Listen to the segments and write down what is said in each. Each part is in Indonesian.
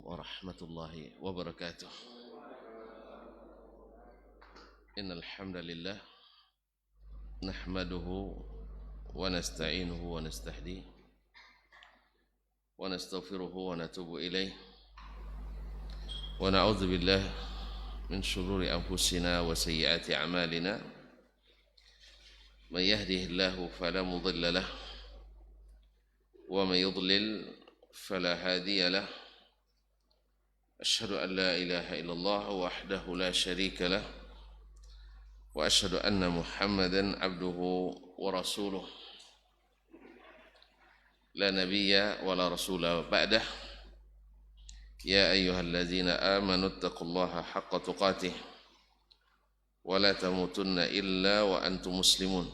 ورحمة الله وبركاته. إن الحمد لله نحمده ونستعينه ونستهديه ونستغفره ونتوب إليه ونعوذ بالله من شرور أنفسنا وسيئات أعمالنا. من يهده الله فلا مضل له ومن يضلل فلا هادي له. أشهد أن لا إله إلا الله وحده لا شريك له وأشهد أن محمدا عبده ورسوله لا نبي ولا رسول بعده. يا أيها الذين آمنوا اتقوا الله حق تقاته ولا تموتن إلا وأنتم مسلمون.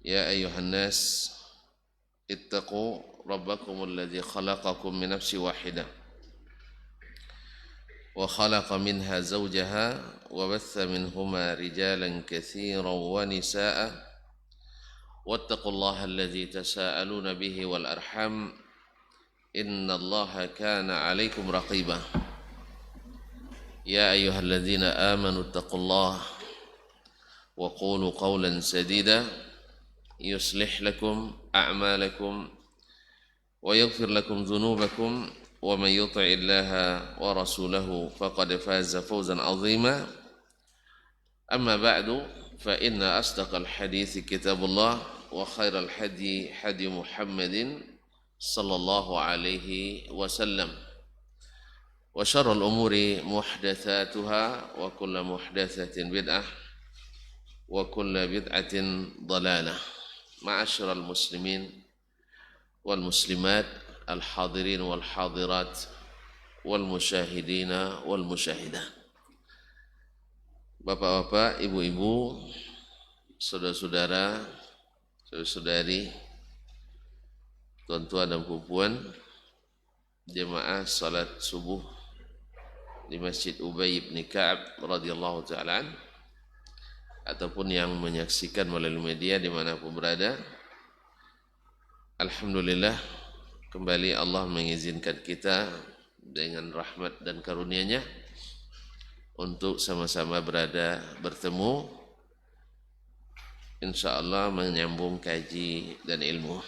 يا أيها الناس اتقوا ربكم الذي خلقكم من نفس واحدة وخلق منها زوجها وبث منهما رجالا كثيرا ونساء واتقوا الله الذي تساءلون به والأرحام إن الله كان عليكم رقيبا. يا أيها الذين آمنوا اتقوا الله وقولوا قولا سديدا يصلح لكم أعمالكم ويغفر لكم ذنوبكم ومن يطع الله ورسوله فقد فاز فوزا عظيما. أما بعد فإن أصدق الحديث كتاب الله وخير الهدي هدي محمد صلى الله عليه وسلم وشر الأمور محدثاتها وكل محدثة بدعة وكل بدعة ضلالة. معاشر المسلمين والمسلمات الحاضرين والحاضرات والمشاهدين والمشاهدات. Bapak-bapak, ibu-ibu, saudara-saudara, saudari, tuan-tuan dan puan, jemaah salat subuh di Masjid Ubay bin Ka'ab radhiyallahu ta'ala ataupun yang menyaksikan melalui media dimanapun berada. Alhamdulillah, kembali Allah mengizinkan kita dengan rahmat dan karunia-Nya untuk sama-sama bertemu, insyaallah menyambung kaji dan ilmu.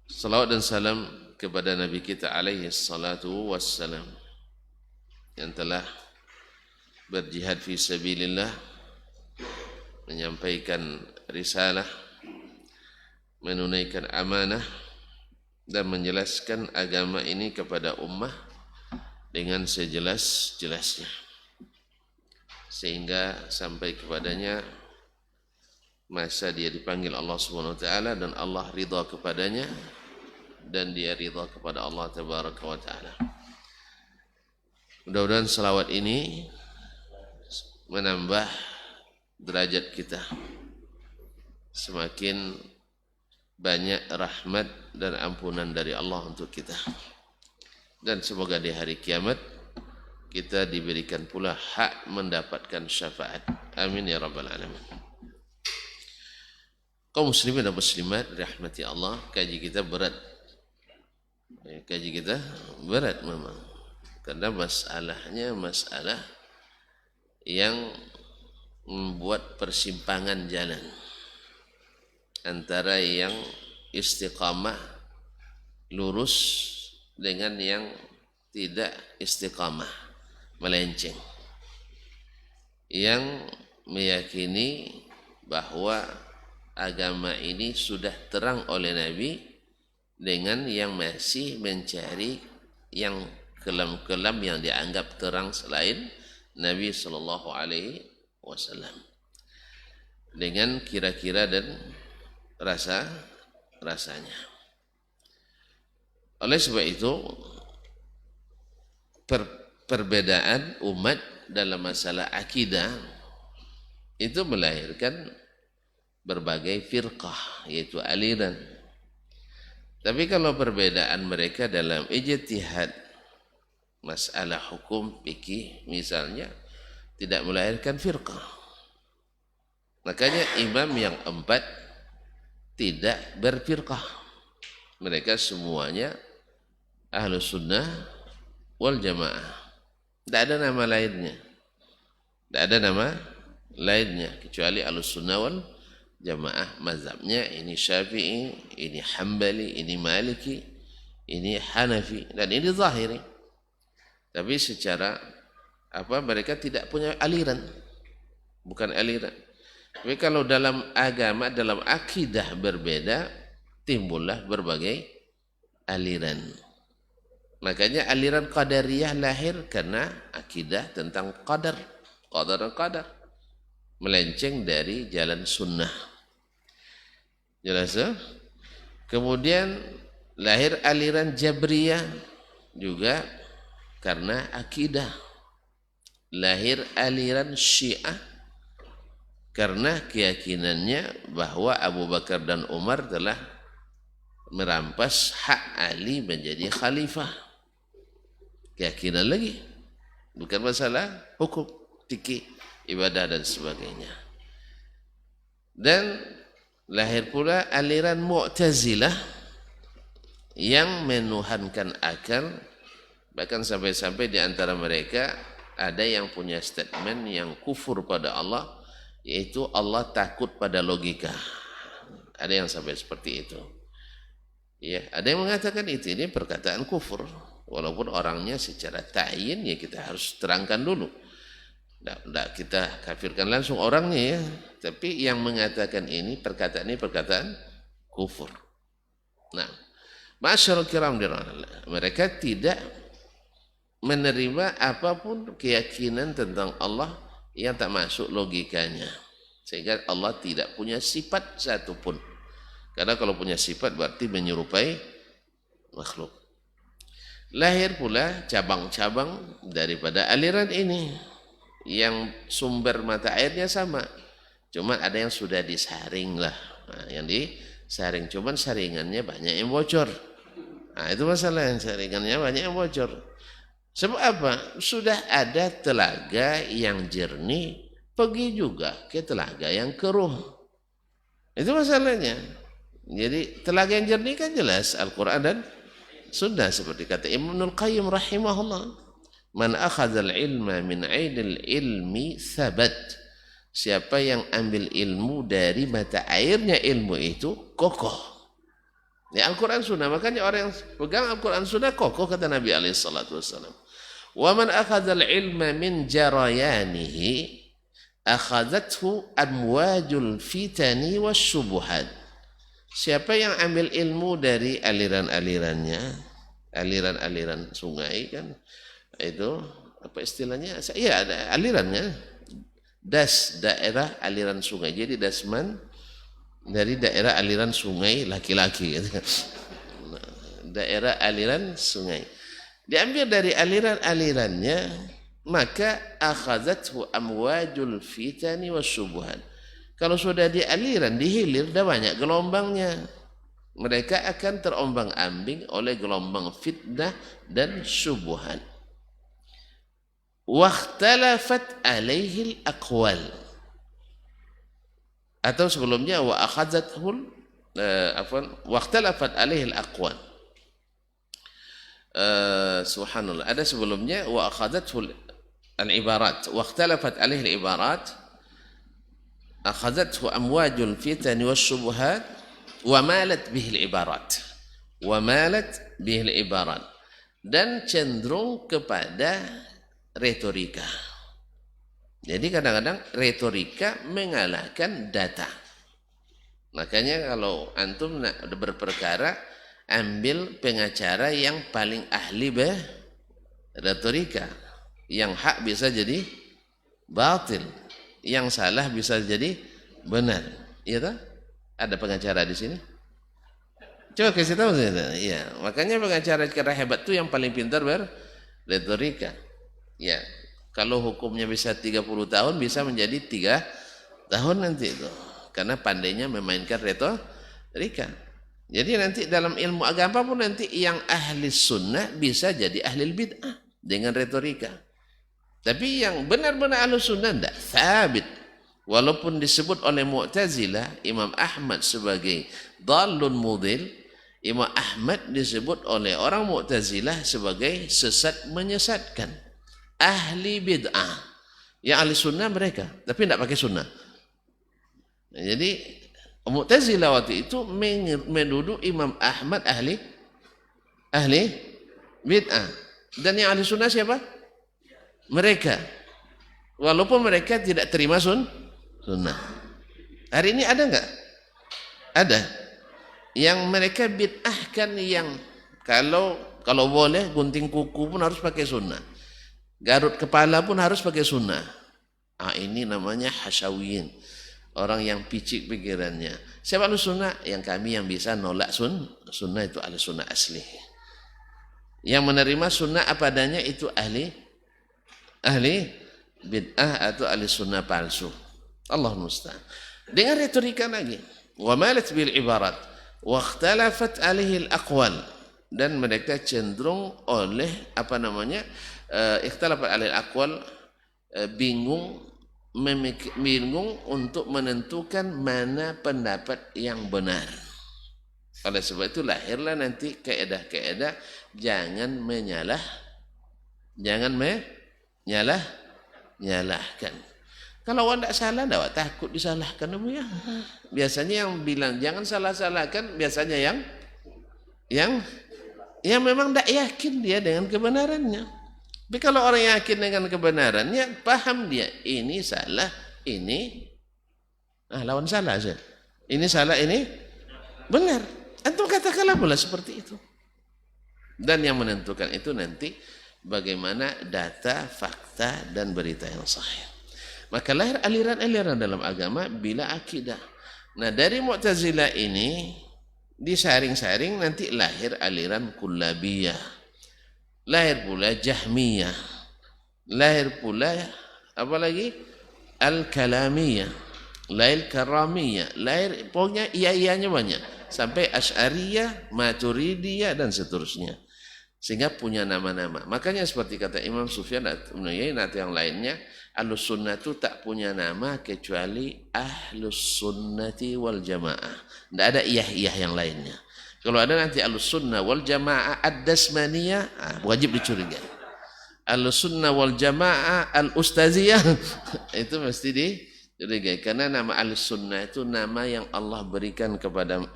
Salawat dan salam kepada Nabi kita alaihi salatu wassalam yang telah berjihad fi sabilillah, menyampaikan risalah, menunaikan amanah dan menjelaskan agama ini kepada ummah dengan sejelas-jelasnya sehingga sampai kepadanya masa dia dipanggil Allah Subhanahu wa taala dan Allah ridha kepadanya dan dia ridha kepada Allah tabaraka wa taala. Mudah-mudahan selawat ini menambah derajat kita, semakin banyak rahmat dan ampunan dari Allah untuk kita, dan semoga di hari kiamat kita diberikan pula hak mendapatkan syafaat. Amin ya rabbal alamin. Kaum muslimin dan muslimat rahmati Allah, kaji kita berat. Kaji kita berat memang, karena masalahnya masalah yang membuat persimpangan jalan antara yang istiqamah lurus dengan yang tidak istiqamah melenceng, yang meyakini bahwa agama ini sudah terang oleh Nabi, dengan yang masih mencari yang kelam-kelam yang dianggap terang selain Nabi sallallahu alaihi wasallam, dengan kira-kira dan rasanya. Oleh sebab itu, perbedaan umat dalam masalah akidah itu melahirkan berbagai firqah, yaitu aliran. Tapi kalau perbedaan mereka dalam ijtihad masalah hukum fikih misalnya, tidak melahirkan firqah. Makanya imam yang 4 tidak berfirqah. Mereka semuanya Ahlus Sunnah wal Jamaah. Tidak ada nama lainnya. Tidak ada nama lainnya kecuali Ahlus Sunnah wal Jamaah. Mazhabnya ini Syafi'i, ini Hambali, ini Maliki, ini Hanafi, dan ini Zahiri. Tapi secara mereka tidak punya aliran. Bukan aliran. Tapi kalau dalam agama, dalam akidah berbeda, timbullah berbagai aliran. Makanya aliran Qadariyah lahir karena akidah tentang qadar, qadar dan qadar, melenceng dari jalan sunnah. Jelas ya? Kemudian lahir aliran Jabriyah juga karena akidah. Lahir aliran Syiah karena keyakinannya bahwa Abu Bakar dan Umar telah merampas hak Ali menjadi khalifah. Keyakinan lagi, bukan masalah hukum, fikih, ibadah dan sebagainya. Dan lahir pula aliran Mu'tazilah yang menuhankan akal, bahkan sampai-sampai di antara mereka ada yang punya statement yang kufur pada Allah, yaitu Allah takut pada logika. Ada yang sampai seperti itu. Ya, ada yang mengatakan ini perkataan kufur, walaupun orangnya secara ta'yin ya kita harus terangkan dulu. Tidak kita kafirkan langsung orangnya ya, tapi yang mengatakan ini perkataan kufur. Nah, masyaallah kiram dirahmati, mereka tidak menerima apapun keyakinan tentang Allah yang tak masuk logikanya, sehingga Allah tidak punya sifat satupun. Karena kalau punya sifat berarti menyerupai makhluk. Lahir pula cabang-cabang daripada aliran ini yang sumber mata airnya sama, cuman ada yang sudah disaring lah. Nah, yang disaring, cuman saringannya banyak yang bocor. Nah, itu masalah, yang saringannya banyak yang bocor. Sebab apa? Sudah ada telaga yang jernih, pergi juga ke telaga yang keruh. Itu masalahnya. Jadi telaga yang jernih kan jelas Al-Quran dan Sunnah, seperti kata Ibnul Qayyim rahimahullah, man akhadzal ilma min ainil ilmi thabat. Siapa yang ambil ilmu dari mata airnya ilmu itu kokoh. Ya, Al-Quran Sunnah, makanya orang yang pegang Al-Quran Sunnah kokoh, kata Nabi alaihi salatu wassalam. Wa man akhadzal ilma min jarayanihi akhadzathu amwajul fitani wasyubuhat. Siapa yang ambil ilmu dari aliran-alirannya, aliran-aliran sungai kan, itu apa istilahnya? Iya, ada alirannya. Daerah aliran sungai. Jadi dasman dari daerah aliran sungai laki-laki. Daerah aliran sungai. Diambil dari aliran-alirannya, maka akhadzathu amwajul fitani wasyubuhat. Kalau sudah di aliran, di hilir, dah banyak gelombangnya. Mereka akan terombang-ambing oleh gelombang fitnah dan syubhat. Wakhtalafat alaihi al-aqwal. Atau sebelumnya wa akhadzathul wakhtalafat alaihi al-aqwal. Subhanallah. Ada sebelumnya wa akhadzathul al-ibarat. Wakhtalafat alaihi al-ibarat. Akhadzathu amwajul fitani wasyubuhat wa malat bihil ibarat. Wa malat bihil ibarat. Dan cenderung kepada retorika. Jadi kadang-kadang retorika mengalahkan data. Makanya kalau antum nak berperkara, ambil pengacara yang paling ahli retorika. Yang hak bisa jadi batil, yang salah bisa jadi benar. Iya tak? Ada pengacara di sini? Coba kasih tahu saya. Iya, makanya pengacara cara hebat itu yang paling pintar berretorika. Ya, kalau hukumnya bisa 30 tahun bisa menjadi 3 tahun nanti itu. Karena pandainya memainkan retorika. Jadi nanti dalam ilmu agama pun nanti yang ahli sunnah bisa jadi ahli bid'ah dengan retorika. Tapi yang benar-benar ahli sunnah tidak sabit. Walaupun disebut oleh Mu'tazilah, Imam Ahmad sebagai dhalun mudil, Imam Ahmad disebut oleh orang Mu'tazilah sebagai sesat menyesatkan. Ahli bid'ah. Yang ahli sunnah mereka, tapi tidak pakai sunnah. Nah, jadi Mu'tazilah waktu itu menuduh Imam Ahmad ahli bid'ah. Dan yang ahli sunnah siapa? Mereka. Walaupun mereka tidak terima sunnah. Hari ini ada enggak? Ada. Yang mereka bid'ahkan yang kalau boleh gunting kuku pun harus pakai sunnah. Garut kepala pun harus pakai sunnah. Ini namanya hasyawiyin. Orang yang picik pikirannya. Siapa ahli sunnah? Yang kami yang bisa nolak sunnah itu ahli sunnah asli. Yang menerima sunnah apa adanya itu ahli bid'ah atau ahli sunnah palsu. Allah musta'an. Dengan retorika lagi. Wa malat bil ibarat. Wa ikhtalafat alaihi al-aqwal. Dan mereka cenderung oleh ikhtilafat alil aqwal, bingung untuk menentukan mana pendapat yang benar. Oleh sebab itu lahirlah nanti kaedah-kaedah jangan menyalahkan. Kalau awak tidak salah, awak takut disalahkan. Biasanya yang bilang jangan salah-salahkan, biasanya yang memang tidak yakin dia dengan kebenarannya. Tapi kalau orang yakin dengan kebenarannya, paham dia ini salah, ini lawan salah saja. Ini salah, ini benar. Antum katakanlah pula seperti itu. Dan yang menentukan itu nanti bagaimana data, fakta, dan berita yang sahih. Maka lahir aliran-aliran dalam agama bila akidah. Nah dari Mu'tazilah ini disaring-saring nanti lahir aliran Kullabiyah, lahir pula Jahmiyah, lahir pula apa lagi Al-Kalamiyah, lahir Karamiyah, lahir pokoknya iya-iyanya banyak sampai Asy'ariyah, Maturidiyah dan seterusnya. Sehingga punya nama-nama. Makanya seperti kata Imam Sufyan atau yang lainnya, Ahlus Sunnah itu tak punya nama kecuali Ahlus Sunnati wal Jamaah. Tidak ada iyah-iyah yang lainnya. Kalau ada nanti Ahlus Sunnah wal Jamaah Ad-Dasmaniyah, wajib dicurigai. Ahlus Sunnah wal Jamaah Al-Ustaziyah, itu mesti dicurigai. Karena nama Ahlus Sunnah itu nama yang Allah berikan kepada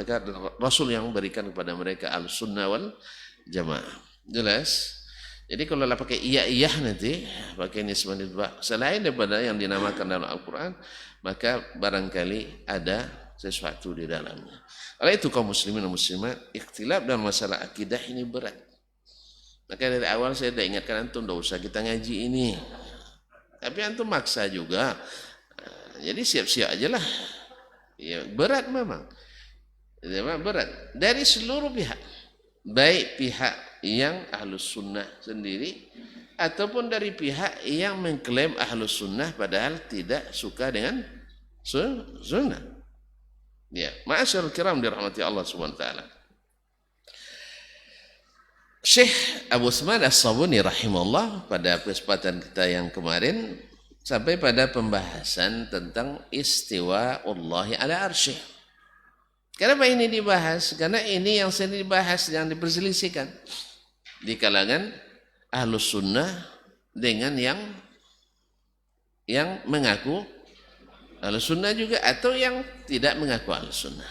Rasul yang berikan kepada mereka, Ahlus Sunnah wal Jamaah. Jelas? Jadi kalau lah pakai iya nanti, pakai nisbah selain daripada yang dinamakan dalam Al-Quran, maka barangkali ada sesuatu di dalamnya. Oleh itu kaum muslimin dan muslimat, ikhtilaf dalam masalah akidah ini berat. Maka dari awal saya dah ingatkan antum, tidak usah kita ngaji ini. Tapi antum maksa juga. Jadi siap-siap aja lah. Ya, berat memang. Berat. Dari seluruh pihak. Baik pihak yang Ahlus Sunnah sendiri ataupun dari pihak yang mengklaim Ahlus Sunnah padahal tidak suka dengan sunnah. Ya, ma'asyarul kiram dirahmati Allah Subhanahu wa taala. Syekh Abu Utsman As-Sabuni rahimahullah pada kesempatan kita yang kemarin sampai pada pembahasan tentang istiwa Allah ala arsyih. Kenapa ini dibahas? Karena ini yang sering dibahas, yang diperselisihkan di kalangan Ahlus Sunnah dengan yang mengaku Ahlus Sunnah juga atau yang tidak mengaku Ahlus Sunnah.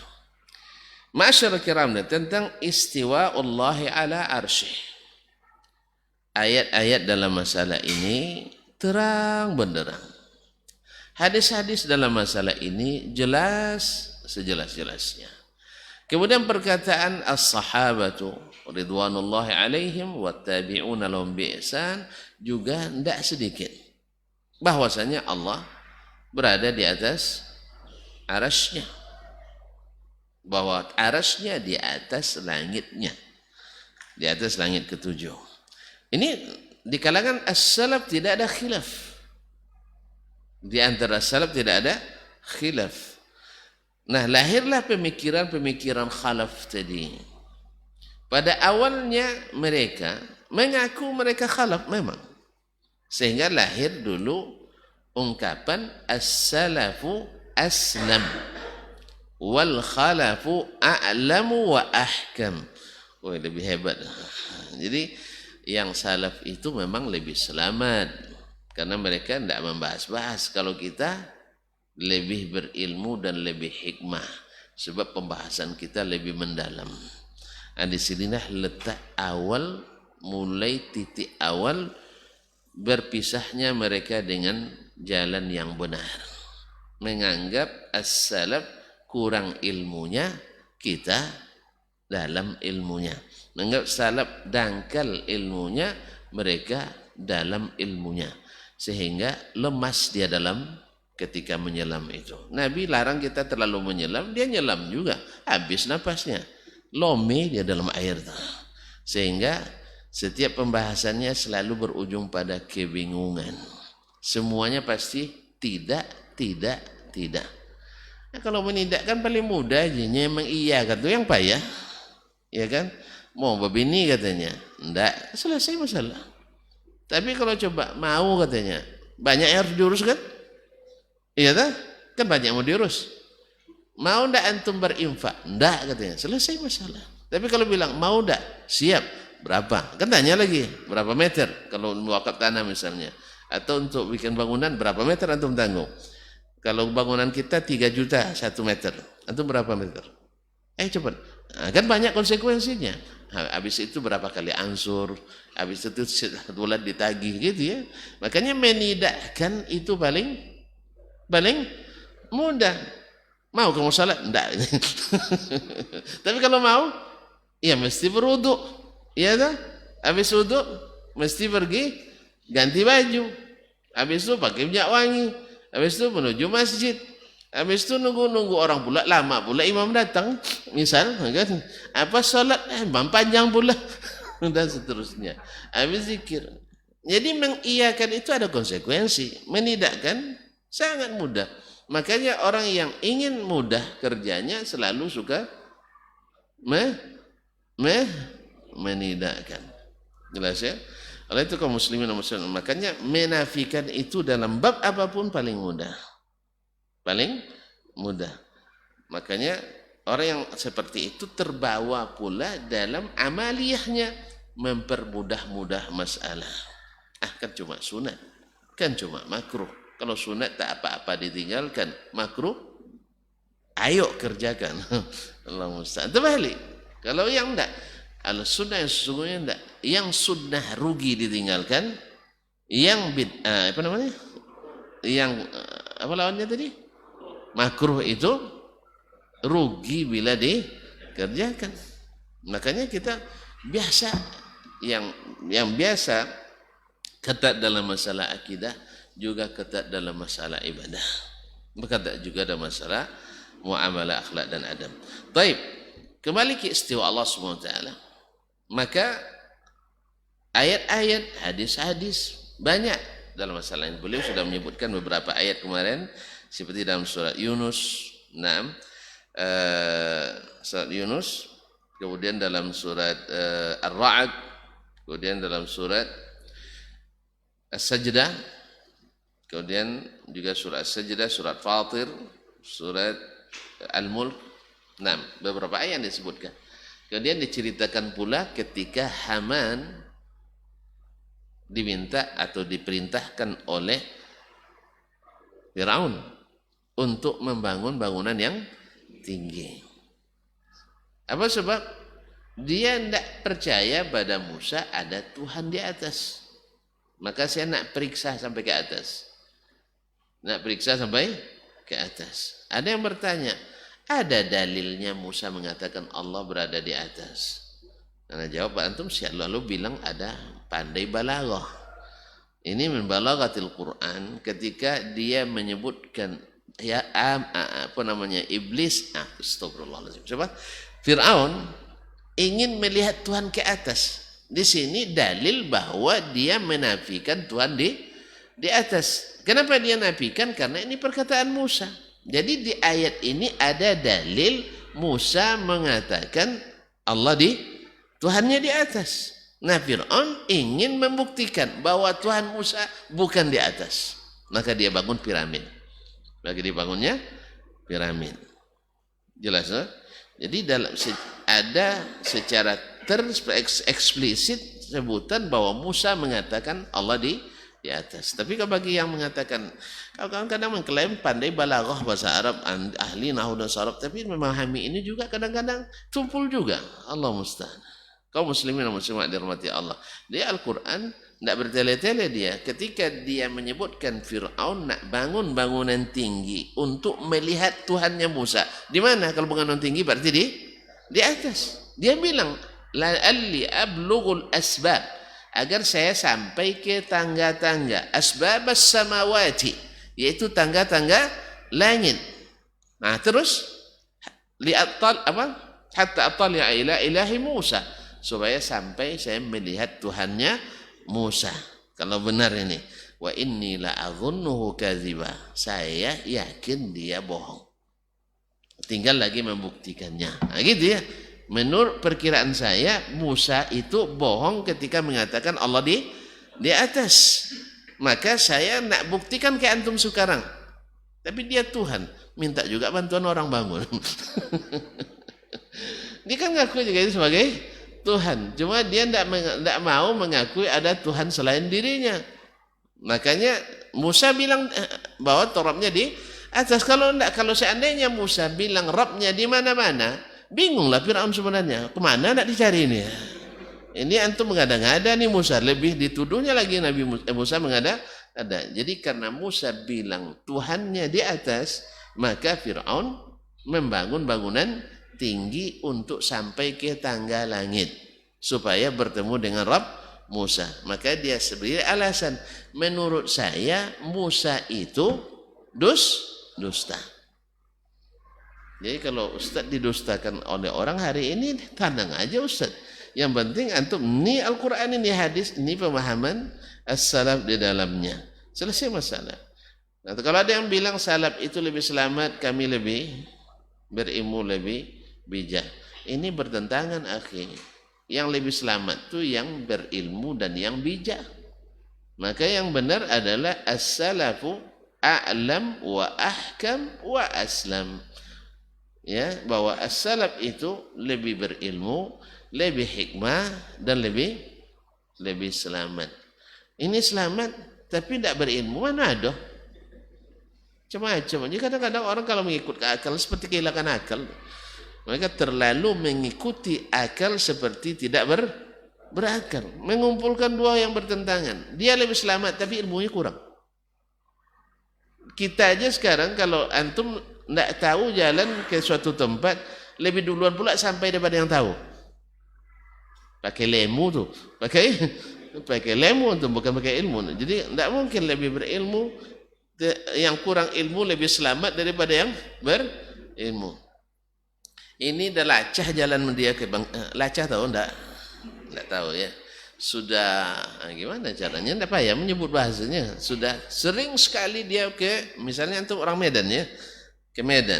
Ma'asyarul kiram, tentang istiwa Allah ala arsyih. Ayat-ayat dalam masalah ini terang benderang. Hadis-hadis dalam masalah ini jelas sejelas-jelasnya. Kemudian perkataan as-sahabatu ridwanullahi alaihim wa tabi'una lahum bi ihsan juga tidak sedikit. Bahwasanya Allah berada di atas arasy-Nya. Bahwa arasy-Nya di atas langitnya. Di atas langit ketujuh. Ini di kalangan as-salaf tidak ada khilaf. Di antara salaf tidak ada khilaf. Nah, lahirlah pemikiran-pemikiran khalaf tadi. Pada awalnya mereka mengaku mereka khalaf memang. Sehingga lahir dulu ungkapan as-salafu aslam. wal khalafu a'lamu wa ahkam. Oh, lebih hebat. Jadi yang salaf itu memang lebih selamat karena mereka tidak membahas-bahas. Kalau kita lebih berilmu dan lebih hikmah sebab pembahasan kita lebih mendalam. Di sinilah letak awal, mulai titik awal berpisahnya mereka dengan jalan yang benar. Menganggap as-salaf kurang ilmunya, kita dalam ilmunya. Menganggap salaf dangkal ilmunya, mereka dalam ilmunya. Sehingga lemas dia dalam ketika menyelam itu. Nabi larang kita terlalu menyelam, dia nyelam juga. Habis napasnya. Lome dia dalam air. Sehingga setiap pembahasannya selalu berujung pada kebingungan. Semuanya pasti tidak. Nah, kalau menindak kan paling mudah aja, memang iya kan tuh yang payah. Ya kan? Mau begini katanya. Enggak, selesai masalah. Tapi kalau coba mau katanya, banyak yang harus diurus kan? Iya kan? Kan banyak mau diurus. Mau ndak antum berinfak? Ndak katanya. Selesai masalah. Tapi kalau bilang mau ndak? Siap. Berapa? Kan tanya lagi, berapa meter kalau wakaf tanah misalnya. Atau untuk bikin bangunan berapa meter antum tanggung? Kalau bangunan kita 3 juta 1 meter. Antum berapa meter? Cepat. Nah, kan banyak konsekuensinya. Habis itu berapa kali ansur, habis itu bulan ditagih gitu ya. Makanya menidakkan itu paling mudah. Mau kamu salat? Enggak. Tapi kalau mau, ya mesti berwudu. Iya kan? Habis wudu mesti pergi ganti baju. Habis itu pakai minyak wangi. Habis itu menuju masjid. Habis itu nunggu orang pula lama pula imam datang. Misal kan apa salat panjang pula dan seterusnya. Habis zikir. Jadi mengiyakan itu ada konsekuensi. Menidakkan sangat mudah. Makanya orang yang ingin mudah kerjanya selalu suka menidakkan. Jelas ya? Oleh itu kaum muslimin dan muslimat, makanya menafikan itu dalam bab apapun paling mudah. Paling mudah. Makanya orang yang seperti itu terbawa pula dalam amaliyahnya mempermudah-mudah masalah. Kan cuma sunat, kan cuma makruh. Kalau sunat tak apa-apa ditinggalkan, makruh ayo kerjakan. Allah musta'an. Terbalik. Kalau yang enggak, al sunnah yang sesungguhnya enggak, yang sunnah rugi ditinggalkan, yang apa namanya? Yang apa lawannya tadi? Makruh itu rugi bila dikerjakan. Makanya kita biasa yang biasa ketat dalam masalah akidah, juga ketat dalam masalah ibadah. Ketat juga dalam masalah muamalah, akhlak dan adab. Baik, kembali ke istiwa Allah SWT. Maka ayat-ayat, hadis-hadis banyak dalam masalah ini. Beliau sudah menyebutkan beberapa ayat kemarin, seperti dalam surat Yunus 6, surat Yunus, kemudian dalam surat Ar-Ra'd, kemudian dalam surat As-Sajdah, kemudian juga surat As-Sajdah, surat Fatir, surat Al-Mulk. Beberapa ayat yang disebutkan. Kemudian diceritakan pula ketika Haman diminta atau diperintahkan oleh Firaun untuk membangun bangunan yang tinggi. Apa sebab? Dia tidak percaya pada Musa ada Tuhan di atas. Maka saya nak periksa sampai ke atas. Nak periksa sampai ke atas. Ada yang bertanya, ada dalilnya Musa mengatakan Allah berada di atas? Karena jawab Pak Antum lalu bilang ada pandai balaghah. Ini min balaghatil Quran ketika dia menyebutkan iblis, astagfirullahaladzim. Coba Firaun ingin melihat Tuhan ke atas. Di sini dalil bahwa dia menafikan Tuhan di atas. Kenapa dia nafikan? Karena ini perkataan Musa. Jadi di ayat ini ada dalil Musa mengatakan Allah Tuhannya di atas. Nah, Fir'aun ingin membuktikan bahwa Tuhan Musa bukan di atas. Maka dia bangun piramid. Bagi dibangunnya piramid. Jelas, no? Jadi ada secara eksplisit sebutan bahwa Musa mengatakan Allah di atas. Tapi kalau bagi yang mengatakan, kalau kadang-kadang mengklaim pandai balaghah bahasa Arab, ahli nahwu dan saraf, tapi memahami ini juga kadang-kadang tumpul juga. Allah musta'an. Kaum muslimin dan muslimat dirahmati Allah. Dia Al-Quran tidak bertele-tele dia. Ketika dia menyebutkan Fir'aun nak bangun bangunan tinggi untuk melihat Tuhannya Musa. Di mana kalau bangunan tinggi? Berarti di atas. Dia bilang, la'alli ablughul asbab. Agar saya sampai ke tangga-tangga. Asbab as-samawati. Yaitu tangga-tangga langit. Nah terus, hatta attali'a ila ilahi Musa. Supaya sampai saya melihat Tuhannya Musa. Kalau benar ini, wa inni la'adhunnuhu kadziba. Saya yakin dia bohong. Tinggal lagi membuktikannya. Nah, gitu ya. Menurut perkiraan saya, Musa itu bohong ketika mengatakan Allah di atas. Maka saya nak buktikan ke antum sekarang. Tapi dia Tuhan, minta juga bantuan orang bangun. Dia kan ngaku juga itu sebagai Tuhan. Cuma dia tidak mau mengakui ada Tuhan selain dirinya. Makanya Musa bilang bahwa Rabnya di atas. Kalau seandainya Musa bilang Rabnya di mana-mana, bingunglah Fir'aun sebenarnya. Kemana nak dicari ini? Ini antum mengada-ngada nih Musa. Lebih dituduhnya lagi Nabi Musa mengada-ngada. Jadi karena Musa bilang Tuhannya di atas, maka Fir'aun membangun bangunan tinggi untuk sampai ke tangga langit supaya bertemu dengan Rabb Musa. Maka dia sebagai alasan, menurut saya Musa itu dusta. Jadi kalau Ustaz didustakan oleh orang hari ini, tenang aja Ustaz. Yang penting antum ini Al-Quran, ini hadis, ini pemahaman as-salaf di dalamnya. Selesai masalah. Nah, kalau ada yang bilang salaf itu lebih selamat, kami lebih berilmu, lebih bijak. Ini bertentangan akhi. Yang lebih selamat itu yang berilmu dan yang bijak. Maka yang benar adalah as-salafu a'lam wa ahkam wa aslam. Ya, bahwa as-salaf itu lebih berilmu, lebih hikmah dan lebih selamat. Ini selamat tapi tidak berilmu, mana ada? Macam-macam. Jadi kadang-kadang orang kalau mengikut akal seperti kehilangan akal. Mereka terlalu mengikuti akal seperti tidak berakal. Mengumpulkan dua yang bertentangan. Dia lebih selamat tapi ilmunya kurang. Kita aja sekarang kalau antum tidak tahu jalan ke suatu tempat, lebih duluan pula sampai daripada yang tahu. Pakai lemu tuh. Pakai lemu tuh, bukan pakai ilmu. Jadi tidak mungkin lebih berilmu. Yang kurang ilmu lebih selamat daripada yang berilmu. Ini dah lacah jalan dia ke lacah tahu enggak tahu ya. Sudah gimana caranya, enggak payah menyebut bahasanya. Sudah sering sekali dia ke, misalnya untuk orang Medan ya, ke Medan.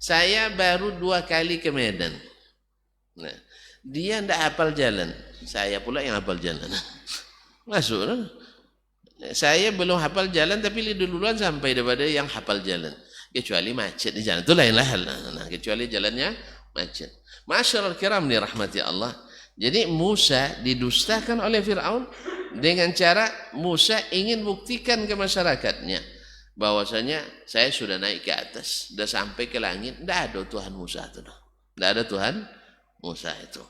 Saya baru 2 kali ke Medan. Nah, dia enggak hafal jalan. Saya pula yang hafal jalan. Masuk lah. Saya belum hafal jalan tapi duluan sampai daripada yang hafal jalan. Kecuali macet di jalan, itu lain hal. Nah, kecuali jalannya macet. Masyaallah kiram dirahmati Allah. Jadi Musa didustakan oleh Fir'aun dengan cara Musa ingin buktikan ke masyarakatnya bahwasanya saya sudah naik ke atas, sudah sampai ke langit. Tidak ada Tuhan Musa itu. Tidak ada Tuhan Musa itu.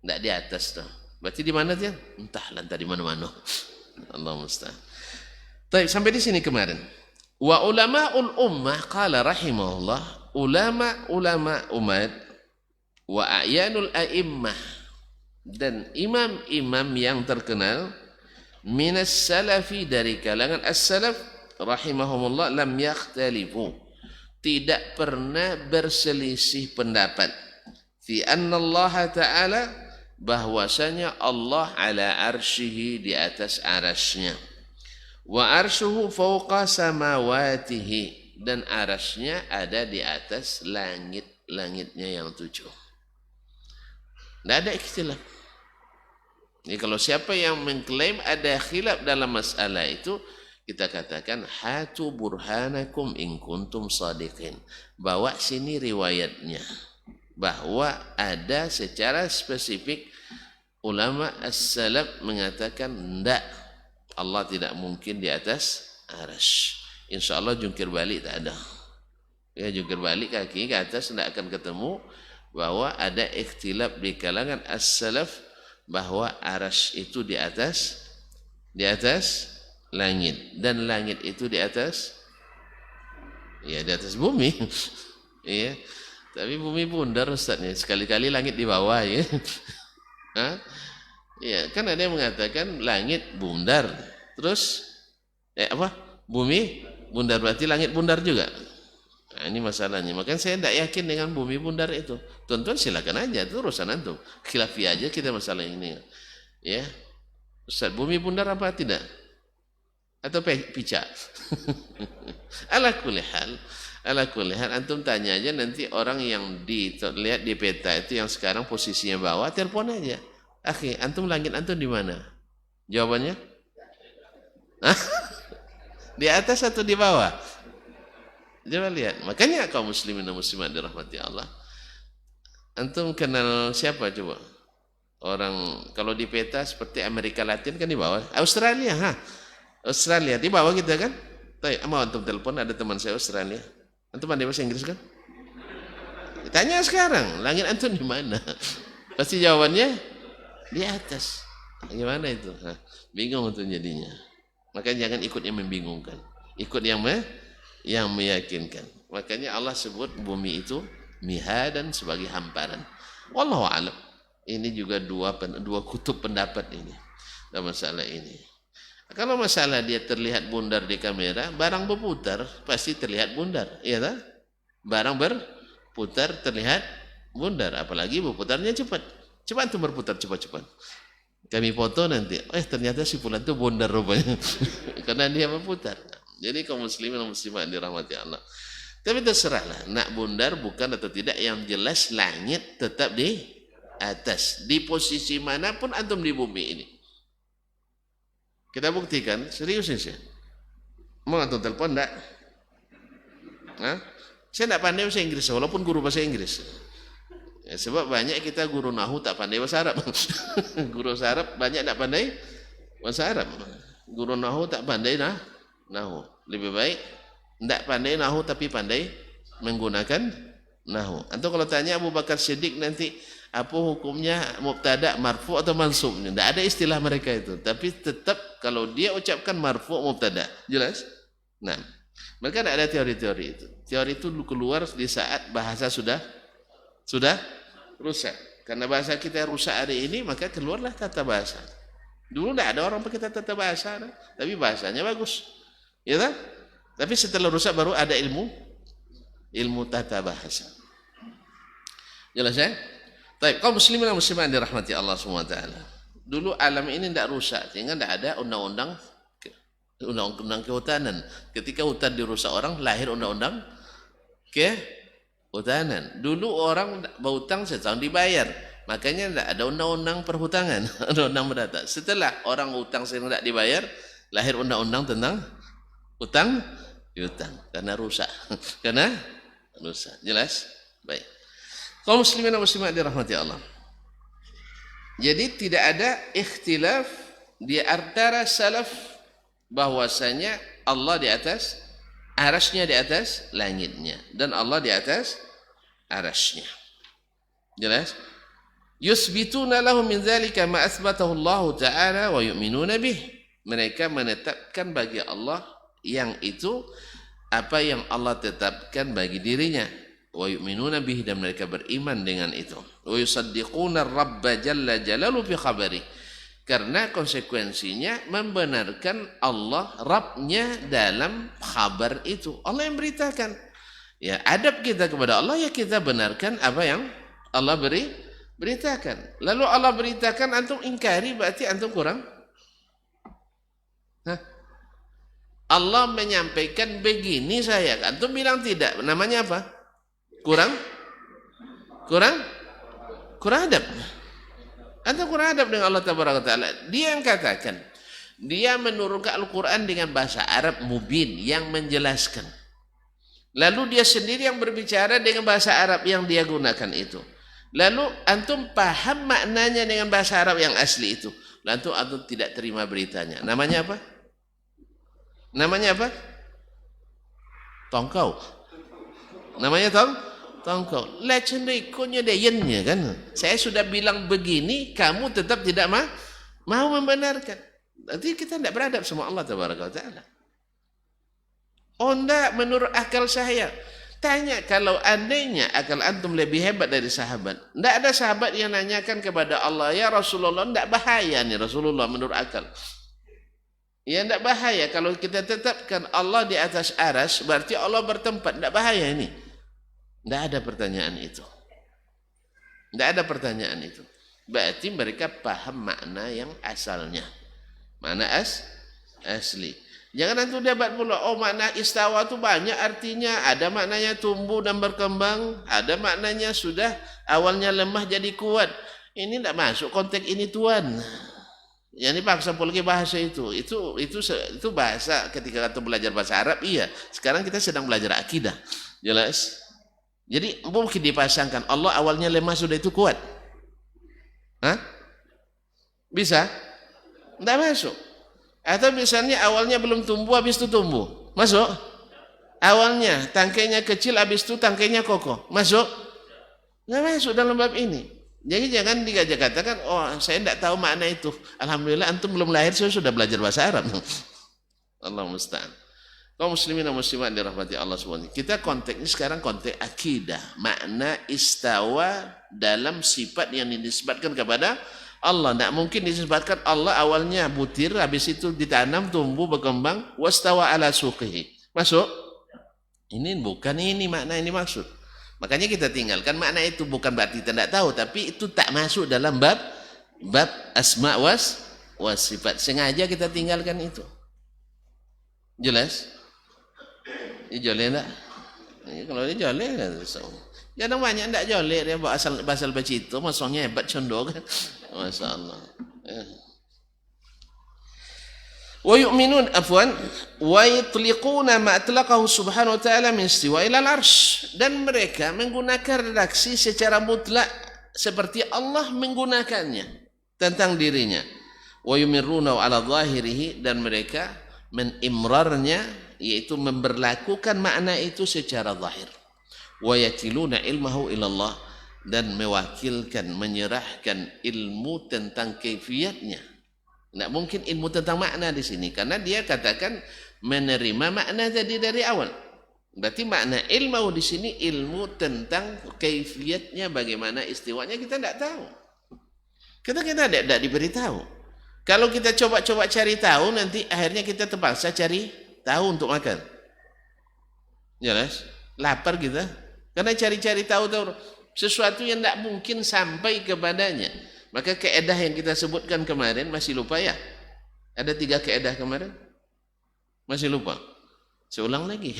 Tidak di atas tuh. Berarti di mana dia? Entah lantai di mana-mana. Allah musta'an. Baik, sampai di sini kemarin. Wa ulama'ul ummah qala rahimahullah, ulama umat wa a'yanul a'immah, dan imam-imam yang terkenal minas salafi, dari kalangan as-salaf rahimahumullah, lam yakhtalifu, tidak pernah berselisih pendapat, fi anna Allah ta'ala, bahwasanya Allah ala arsyihi, di atas arasnya, wa arshuhu fawqa samawatihi, dan arasnya ada di atas langit-langitnya yang 7. Tidak ada ikhtilaf. Jadi kalau siapa yang mengklaim ada khilaf dalam masalah itu, Kita katakan hatu burhanakum in kuntum shadiqin. Bawa sini riwayatnya. Bahwa ada secara spesifik ulama as-salaf mengatakan tidak, Allah tidak mungkin di atas arasy. Insya Allah jungkir balik tak ada. Ya, jungkir balik kaki ke atas tidak akan ketemu, bahwa ada ikhtilaf di kalangan as-salaf bahwa arasy itu di atas langit, dan langit itu di atas bumi. Ya, tapi bumi bundar Ustaz nih, sekali-kali langit di bawah ya. Ya, kan ada yang mengatakan langit bundar, terus bumi bundar, berarti langit bundar juga. Nah, ini masalahnya. Makanya saya tidak yakin dengan bumi bundar itu. Tuan-tuan silakan aja, itu urusan antum. Khilafi aja kita masalah ini. Ya, Ustaz, bumi bundar apa tidak? Atau pica? Ala kulli hal, antum tanya aja nanti orang yang lihat di peta itu yang sekarang posisinya bawah, telepon aja. Akhi, antum langit antum di mana? Jawabannya? Di atas atau di bawah? Coba lihat. Makanya kaum muslimin dan muslimat dirahmati Allah. Antum kenal siapa coba? Orang kalau di peta seperti Amerika Latin kan di bawah. Australia, Australia di bawah kita kan? Mau antum telepon, ada teman saya Australia. Antum pandai bahasa Inggris kan? Tanya sekarang, langit antum di mana? Pasti jawabannya di atas. Gimana itu? Bingung tuh jadinya. Makanya jangan ikut yang membingungkan. Ikut yang meyakinkan. Makanya Allah sebut bumi itu mihadan sebagai hamparan. Wallahu a'lam. Ini juga dua kutub pendapat ini dalam masalah ini. Kalau masalah dia terlihat bundar di kamera, barang berputar pasti terlihat bundar, iya tak? Barang berputar terlihat bundar, apalagi berputarnya cepat. Cepat tuh berputar cepat-cepat. Kami foto nanti, ternyata si fulan itu bundar rupanya. Karena dia berputar. Jadi kaum muslimin dan muslimat dirahmati Allah. Tapi terserahlah, nak bundar bukan atau tidak, yang jelas langit tetap di atas. Di posisi manapun antum di bumi ini. Kita buktikan, serius ini sih. Mau antum telepon enggak? Saya enggak pandai bahasa Inggris, walaupun guru bahasa Inggris. Ya, sebab banyak kita guru nahu tak pandai bahasa Arab. Guru bahasa Arab banyak tak pandai bahasa Arab. Guru nahu tak pandai nahu. Lebih baik tidak pandai nahu tapi pandai menggunakan nahu. Atau kalau tanya Abu Bakar Siddiq nanti apa hukumnya mubtada marfu atau mansub? Tidak ada istilah mereka itu. Tapi tetap kalau dia ucapkan marfu mubtada, jelas? Nah, mereka tidak ada teori-teori itu. Teori itu keluar di saat bahasa sudah rusak. Karena bahasa kita rusak hari ini, maka keluarlah tata bahasa. Dulu tidak ada orang pakai tata bahasa, tapi bahasanya bagus. Ya kan? Tapi setelah rusak baru ada ilmu tata bahasa. Jelas ya? Baik, kaum muslimin dan muslimat dirahmati Allah SWT. Dulu alam ini tidak rusak, sehingga tidak ada undang-undang kehutanan. Ketika hutan dirusak orang, lahir undang-undang kehutanan. Dulu orang berhutang setahun dibayar, makanya tidak ada undang-undang perhutangan, undang-undang perdata. Setelah orang hutang sering tidak dibayar, lahir undang-undang tentang hutang karena rusak. Jelas? Baik. Kaum muslimin dan muslimat dirahmati Allah. Jadi tidak ada ikhtilaf di antara salaf bahwasanya Allah di atas arasy-Nya, di atas langitnya, dan Allah di atas arasy-Nya. Jelas? Yusbituna lahum min dzalika ma athbatahu Allah Ta'ala wa yu'minuna bih. Mereka menetapkan bagi Allah yang itu apa yang Allah tetapkan bagi dirinya. Wa yu'minuna bih, dan mereka beriman dengan itu. Wa yusaddiquna ar-rabba jalla jalalu fi khabari. Karena konsekuensinya membenarkan Allah Rabbnya dalam khabar itu. Allah yang beritakan. Ya, adab kita kepada Allah ya kita benarkan apa yang Allah beritakan. Lalu Allah beritakan antum ingkari, berarti antum kurang. Allah menyampaikan begini saya, antum bilang tidak, namanya apa? Kurang adab. Antum kurang adab dengan Allah Taala. Dia yang katakan, Dia menurunkan Al-Quran dengan bahasa Arab mubin yang menjelaskan. Lalu dia sendiri yang berbicara dengan bahasa Arab yang dia gunakan itu. Lalu antum paham maknanya dengan bahasa Arab yang asli itu. Lalu antum tidak terima beritanya. Namanya apa? Namanya apa? Tongkau. Namanya tongkau. Lecen ikonya dayennya kan. Saya sudah bilang begini, kamu tetap tidak mau membenarkan. Nanti kita tidak beradab sama Allah Tabaraka wa Ta'ala. Oh enggak, menurut akal saya. Tanya kalau andainya akal antum lebih hebat dari sahabat. Tidak ada sahabat yang nanyakan kepada Allah, ya Rasulullah, tidak bahaya nih Rasulullah menurut akal. Ya tidak bahaya kalau kita tetapkan Allah di atas aras, berarti Allah bertempat. Tidak bahaya ini. Tidak ada pertanyaan itu. Tidak ada pertanyaan itu. Berarti mereka paham makna yang asalnya. Mana asli. Jangan nanti debat pula, oh makna istawa itu banyak artinya. Ada maknanya tumbuh dan berkembang. Ada maknanya sudah awalnya lemah jadi kuat. Ini tidak masuk konteks ini Tuan. Yang ini paksa pula bahasa itu. Itu bahasa ketika kita belajar bahasa Arab, iya. Sekarang kita sedang belajar akidah. Jelas? Jadi mungkin dipasangkan Allah awalnya lemah sudah itu kuat. Hah? Bisa? Tidak masuk. Atau misalnya awalnya belum tumbuh, habis itu tumbuh. Masuk? Awalnya tangkainya kecil, habis itu tangkainya kokoh. Masuk? Tidak masuk dalam bab ini. Jadi jangan dikatakan, oh saya tidak tahu makna itu. Alhamdulillah antum belum lahir, saya sudah belajar bahasa Arab. Allah musta'an. Kaum muslimin dan muslimat dirahmati Allah SWT. Kita konteksnya sekarang konteks akidah. Makna istawa dalam sifat yang dinisbatkan kepada Allah. Tidak mungkin disebutkan Allah awalnya butir, habis itu ditanam, tumbuh, berkembang, wastawa ala suqihi. Masuk? Ini bukan ini makna ini maksud. Makanya kita tinggalkan makna itu, bukan berarti kita tidak tahu, tapi itu tak masuk dalam bab asma was sifat. Sengaja kita tinggalkan itu. Jelas? Ini jolek tak? Kalau ini jolek kan. Jangan banyak tidak jolek dia buat asal baca itu, maksudnya hebat condong kan. Masya Allah. Wa yu'minun wa yutliquna ma atlaqahu subhanahu wa ta'ala min istiwa ila al-arsh, dan mereka menggunakan redaksi secara mutlak seperti Allah menggunakannya tentang dirinya. Wa yumirruna ala zahirihi, dan mereka menimrarnya, yaitu memberlakukan makna itu secara zahir. Wa yakiluna ilmahu ila Allah, dan mewakilkan, menyerahkan ilmu tentang kaifiatnya. Tidak mungkin ilmu tentang makna di sini, karena dia katakan menerima makna tadi dari awal. Berarti makna ilmu di sini ilmu tentang kaifiatnya, bagaimana istiwanya kita tidak tahu. Kita tidak diberitahu. Kalau kita coba-coba cari tahu, nanti akhirnya kita terpaksa cari tahu untuk makan. Jelas? Lapar kita. Karena cari-cari tahu sesuatu yang tidak mungkin sampai kepadanya. Maka keedah yang kita sebutkan kemarin, masih lupa ya? Ada 3 keedah kemarin? Masih lupa? Saya ulang lagi.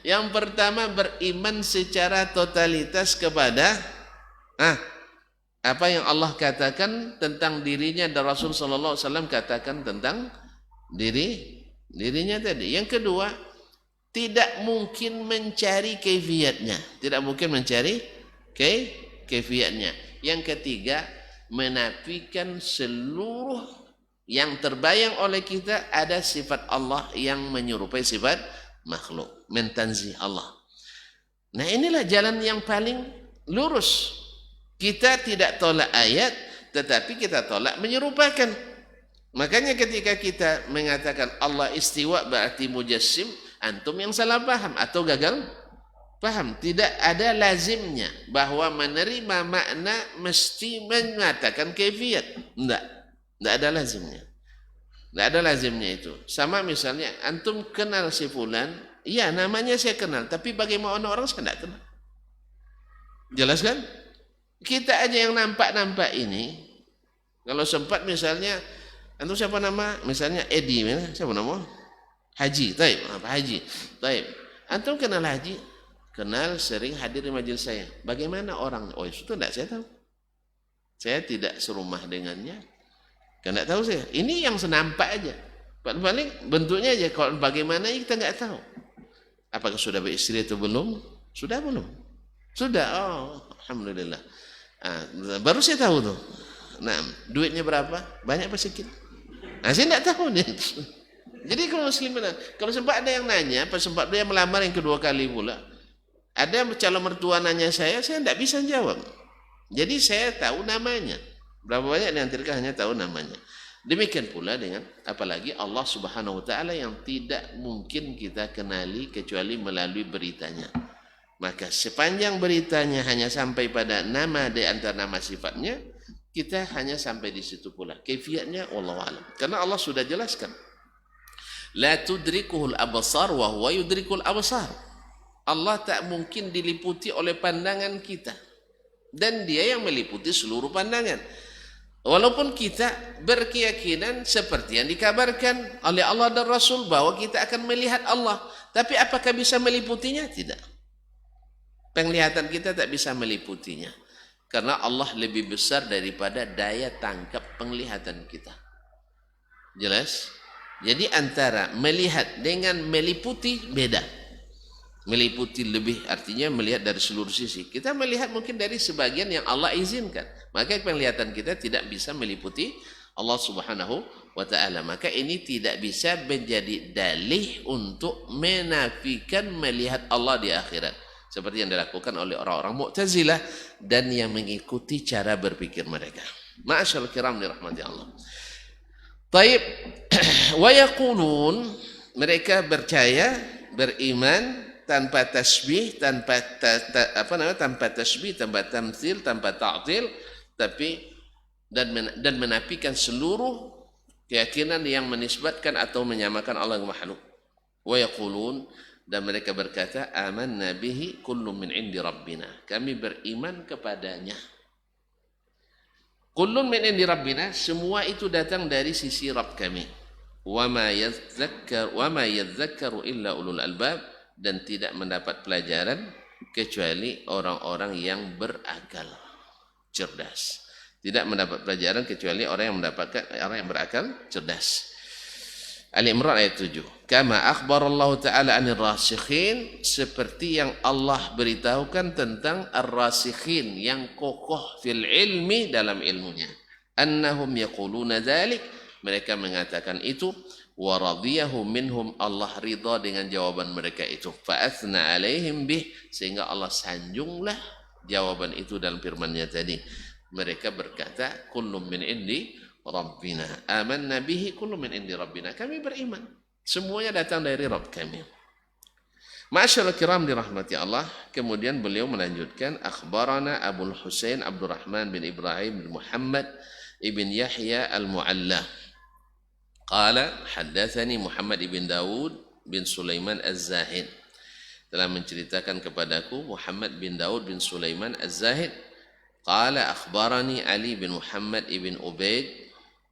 Yang pertama, beriman secara totalitas kepada apa yang Allah katakan tentang dirinya dan Rasul sallallahu alaihi wasallam katakan tentang dirinya tadi. Yang kedua, tidak mungkin mencari kaifiatnya. Tidak mungkin mencari kaifiatnya. Yang ketiga, menafikan seluruh yang terbayang oleh kita ada sifat Allah yang menyerupai sifat makhluk. Mentanzih Allah. Nah inilah jalan yang paling lurus. Kita tidak tolak ayat, tetapi kita tolak menyerupakan. Makanya ketika kita mengatakan Allah istiwa berarti mujassim, antum yang salah paham atau gagal paham. Tidak ada lazimnya bahwa menerima makna mesti mengatakan kaifiat. Tidak ada lazimnya. Tidak ada lazimnya itu. Sama misalnya antum kenal si fulan, iya namanya saya kenal, tapi bagaimana orang saya tidak kenal. Jelas kan? Kita aja yang nampak-nampak ini, kalau sempat misalnya antum siapa nama? Misalnya Edi, siapa nama? Haji, taib, apa Haji? Taib. Antum kenal Haji? Kenal, sering hadir di majelis saya. Bagaimana orang? Oh itu tidak saya tahu. Saya tidak serumah dengannya. Kan enggak tahu saya. Ini yang senampak aja. Paling bentuknya aja. Kalau bagaimana kita enggak tahu. Apakah sudah beristri atau belum? Sudah belum? Sudah. Oh, alhamdulillah. Baru saya tahu tuh. Nah, duitnya berapa? Banyak apa sedikit? Saya enggak tahu nih. Jadi kalau muslimin, kalau sempat ada yang nanya, pas sempat dia melamar yang kedua kali pula, ada calon mertua nanya saya enggak bisa jawab. Jadi saya tahu namanya. Berapa banyak yang terkah hanya tahu namanya. Demikian pula dengan apalagi Allah Subhanahu wa taala yang tidak mungkin kita kenali kecuali melalui beritanya. Maka sepanjang beritanya hanya sampai pada nama di antara nama sifatnya, kita hanya sampai di situ pula. Kaifiatnya wallahu alam. Karena Allah sudah jelaskan. La tudrikuhul absar wa huwa yudrikul absar. Allah tak mungkin diliputi oleh pandangan kita. Dan dia yang meliputi seluruh pandangan. Walaupun kita berkeyakinan seperti yang dikabarkan oleh Allah dan Rasul bahwa kita akan melihat Allah. Tapi apakah bisa meliputinya? Tidak. Penglihatan kita tak bisa meliputinya. Karena Allah lebih besar daripada daya tangkap penglihatan kita. Jelas? Jadi antara melihat dengan meliputi beda. Meliputi lebih artinya melihat dari seluruh sisi. Kita melihat mungkin dari sebagian yang Allah izinkan. Maka penglihatan kita tidak bisa meliputi Allah Subhanahu wa taala. Maka ini tidak bisa menjadi dalih untuk menafikan melihat Allah di akhirat. Seperti yang dilakukan oleh orang-orang Mu'tazilah dan yang mengikuti cara berpikir mereka. Ma'asyarul kiram dirahmati Allah. Taib wa yaqulun, mereka percaya, beriman tanpa tasbih, tanpa tanpa tasbih, tanpa tamtsil, tanpa ta'til, tapi dan menafikan seluruh keyakinan yang menisbatkan atau menyamakan Allah dengan makhluk. Wa yaqulun, dan mereka berkata, amanna bihi kullun min indi rabbina. Kami beriman kepadanya. Kullun min indi rabbina, semua itu datang dari sisi Rabb kami. Wa ma yadhakkaru illa ulul albab, dan tidak mendapat pelajaran kecuali orang-orang yang berakal, cerdas. Tidak mendapat pelajaran kecuali orang yang berakal, cerdas. Ali Imran ayat 7. Kama akhbarallahu ta'ala anir rasikhin, seperti yang Allah beritahukan tentang ar-rasikhin, yang kokoh fil ilmi, dalam ilmunya. Annahum yaquluna dzalik, mereka mengatakan itu, wa radiyahu minhum, Allah ridha dengan jawaban mereka itu. Fa athna alaihim bih, sehingga Allah sanjunglah jawaban itu dalam firman-Nya tadi. Mereka berkata, kullum min indi Rabbina, amanna bihi kullu min indi Rabbina. Kami beriman, semuanya datang dari Rabb kami. Ma'asyarul kiram dirahmati Allah. Kemudian beliau melanjutkan, akhbarana Abul Husain Abdurrahman bin Ibrahim bin Muhammad ibn Yahya al-Mu'alla. Qala haddathani Muhammad ibn Dawud bin Sulaiman az-Zahid. Telah menceritakan kepadaku Muhammad bin Dawud bin Sulaiman az-Zahid. Qala akhbarani Ali bin Muhammad ibn Ubaid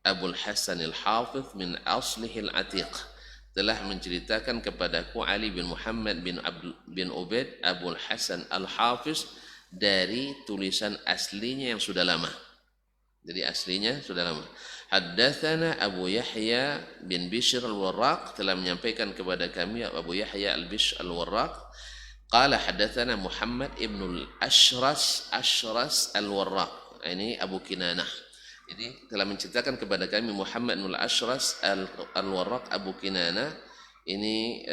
Abul Hasan al-Hafiz min aslihil atiq. Telah menceritakan kepadaku Ali bin Muhammad bin Ubaid Abul Hasan al-Hafiz dari tulisan aslinya yang sudah lama. Jadi aslinya sudah lama. Haddatsana Abu Yahya bin Bishr al-Warraq, telah menyampaikan kepada kami Abu Yahya al-Bishr al-Warraq. Qala haddatsana Muhammad ibn al-Ashras al-Warraq. Ini Abu Kinanah. Jadi telah menceritakan kepada kami Muhammad bin al-Ashras al-Warraq Abu Kinanah. Ini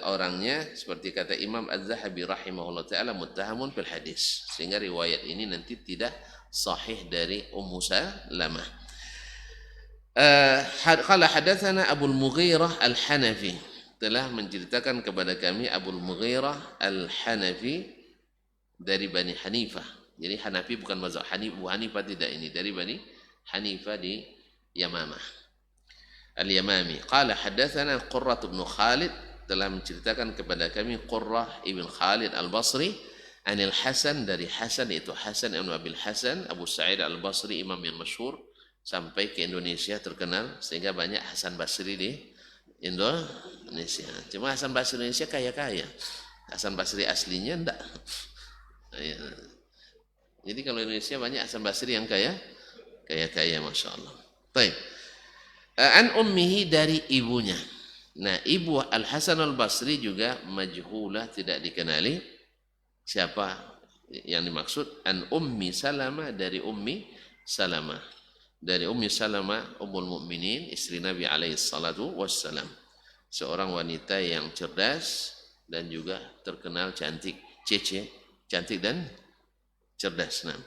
orangnya seperti kata Imam Az-Zahabi rahimahullah ta'ala muttahamun fil hadis. Sehingga riwayat ini nanti tidak sahih dari Ummu Salamah. Qala hadatsana Abu al-Mughirah al-Hanafi. Telah menceritakan kepada kami Abu al-Mughirah al-Hanafi dari Bani Hanifah. Jadi Hanafi bukan mazhab Hanifah tidak, ini dari Bani Hanifah di Yamamah al-Yamami. Qala hadatsana Qurrah bin Khalid, telah menceritakan kepada kami Qurrah ibn Khalid al-Basri anil Hasan, dari Hasan, yaitu Hasan ibn Abil Hasan Abu Sa'id al-Basri, imam yang masyhur sampai ke Indonesia terkenal, sehingga banyak Hasan Basri di Indonesia. Cuma Hasan Basri Indonesia kaya-kaya, Hasan Basri aslinya enggak. Jadi kalau Indonesia banyak Hasan Basri yang kaya, Masya Allah. Baik. An ummihi, dari ibunya. Nah, ibu Al-Hasan Al-Basri juga majhulah, tidak dikenali. Siapa yang dimaksud? An ummi Salamah, dari ummi Salamah. Dari ummi Salamah ummul mukminin, istri Nabi alaihi salatu wassalam. Seorang wanita yang cerdas dan juga terkenal cantik, cantik dan cerdas. Nah,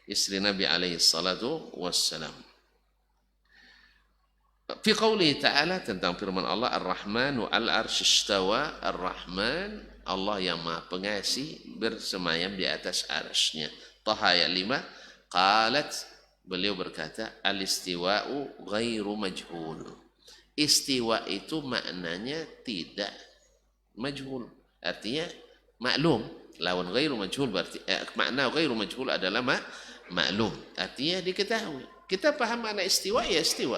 istri Nabi alaihi salatu wassalam. Fi qawlihi ta'ala, tentang firman Allah, Ar-Rahmanu al-arsy istawa. Ar-Rahman, Allah yang maha pengasih, bersemayam di atas arsy-Nya. Taha ayat 5. Qalat, beliau berkata, al-istiwa'u ghairu majhul. Istiwa itu maknanya tidak majhul, artinya maklum. Lawan ghairu majhul berarti makna ghairu majhul adalah maklum, artinya diketahui. Kita paham makna istiwa, ya istiwa.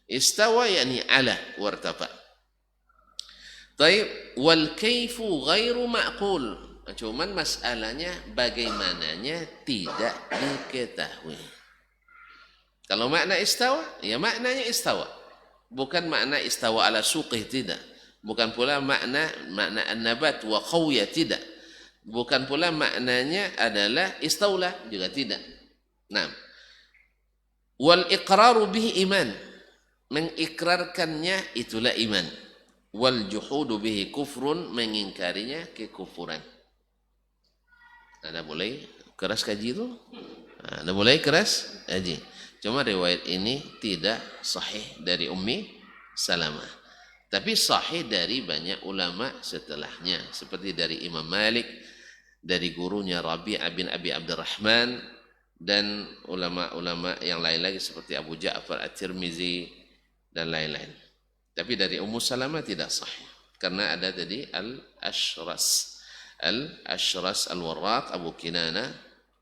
Istawa yakni ala wartafa. Taib, wal kaifu ghairu ma'qul. Cuman masalahnya bagaimananya tidak diketahui. Kalau makna istawa, ya maknanya istawa. Bukan makna istawa ala suqih, tidak. Bukan pula makna an-nabat wa qawiya, tidak. Bukan pula maknanya adalah istaula, juga tidak. Nah, wal iqraru bihi iman. Mengikrarkannya itulah iman. Wal juhudu bihi kufrun, mengingkarinya kekufuran. Anda boleh keras kaji itu? Anda boleh keras kaji. Cuma riwayat ini tidak sahih dari Ummi Salamah. Tapi sahih dari banyak ulama setelahnya. Seperti dari Imam Malik, dari gurunya Rabi' bin Abi Abdurrahman, dan ulama-ulama yang lain lagi seperti Abu Ja'far At-Tirmizi, dan lain-lain. Tapi dari Ummu Salamah tidak sahih. Karena ada tadi Al-Ashras Al-Warraq Abu Kinana,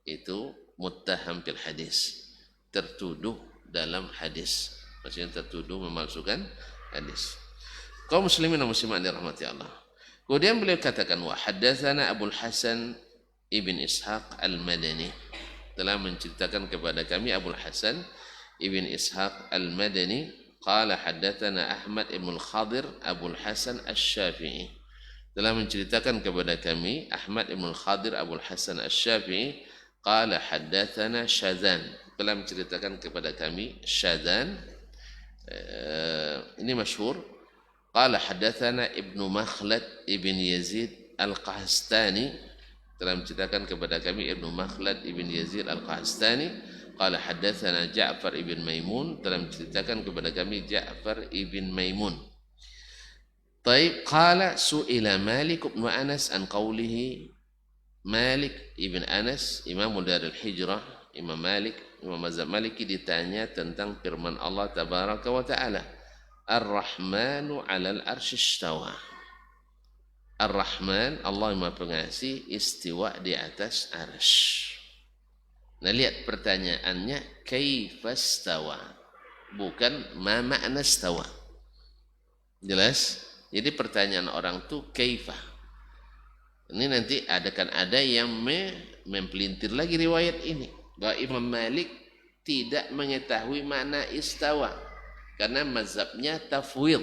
itu muttaham fil hadis, tertuduh dalam hadis. Maksudnya tertuduh memalsukan hadis. Kaum muslimin dan muslimat dirahmati Allah. Kemudian beliau katakan, wa haddatsana Abul Hasan ibn Ishaq Al-Madani, telah menceritakan kepada kami Abul Hasan ibn Ishaq Al-Madani. Qala haddatsana Ahmad ibn Khadir Abul Hasan Asy-Syafi'i, telah menceritakan kepada kami Ahmad ibn Khadir Abul Hasan Asy-Syafi'i. Qala haddatsana Syadzan, telah menceritakan kepada kami Syadzan, ini masyhur. Qala haddatsana Ibnu Makhlad ibn Yazid Al-Qahstani, telah menceritakan kepada kami Ibnu Makhlad ibn Yazid Al-Qahstani. Qala haddatsana Ja'far ibn Maimun, telah menceritakan kepada kami Ja'far ibn Maimun. Taib, qala su'ila Malik ibn Anas an qawlihi. Malik ibn Anas, Imam Darul Hijrah, Imam Malik, Imam Mazhab Maliki, ditanya tentang firman Allah tabaraka wa ta'ala, Ar-Rahmanu 'alal arsy istawa. Ar-Rahman, Allah yang Maha Pengasih, istiwa di atas arsy. Nah, lihat pertanyaannya, kaifastawa, bukan ma makna stawa. Jelas? Jadi pertanyaan orang tuh kaifa. Ini nanti ada yang mempelintir lagi riwayat ini, bahwa Imam Malik tidak mengetahui makna istawa karena mazhabnya tafwid.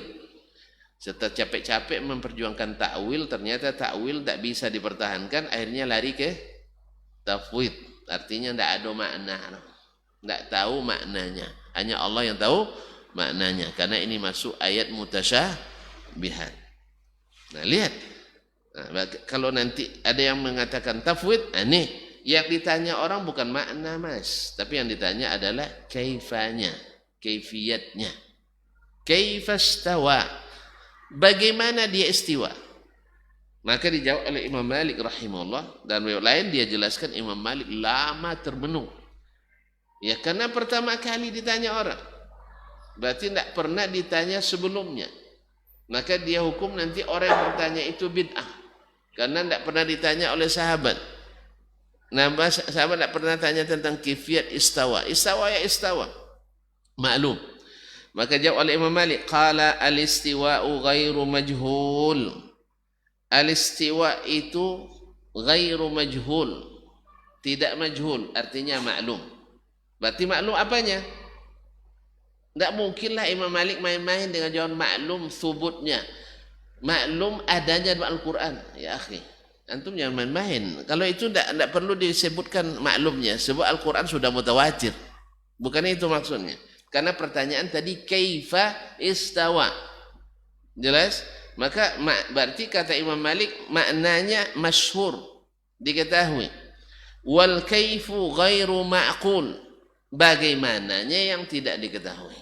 Setelah capek-capek memperjuangkan takwil, ternyata takwil tak bisa dipertahankan, akhirnya lari ke tafwid. Artinya tidak ada makna, tidak tahu maknanya. Hanya Allah yang tahu maknanya. Karena ini masuk ayat mutasyabihat. Nah, lihat. Nah, kalau nanti ada yang mengatakan tafwid, nih yang ditanya orang bukan makna, Mas, tapi yang ditanya adalah kaifanya, kaifiyatnya. Kaifastawa, bagaimana dia istiwa? Maka dijawab oleh Imam Malik rahimahullah, dan riwayat lain dia jelaskan Imam Malik lama termenung. Ya, karena pertama kali ditanya orang, berarti tidak pernah ditanya sebelumnya. Maka dia hukum nanti orang yang bertanya itu bid'ah, karena tidak pernah ditanya oleh sahabat. Nah, sahabat tidak pernah tanya tentang kifiyat istawa. Istawa ya istawa, maklum. Maka jawab oleh Imam Malik, qala al-istiwa'u ghairu majhul. Al-istiwa itu ghairu majhul, tidak majhul, artinya maklum. Berarti maklum apanya? Tidak mungkinlah Imam Malik main-main dengan jawaban maklum thubutnya. Maklum adanya dalam Al-Quran. Ya akhi, antum jangan main-main. Kalau itu tidak perlu disebutkan maklumnya, sebab Al-Quran sudah mutawatir. Bukan itu maksudnya. Karena pertanyaan tadi kaifa istawa. Jelas? Maka berarti kata Imam Malik maknanya masyhur, diketahui. Wal kaifu ghairu ma'qul. Bagaimananya yang tidak diketahui.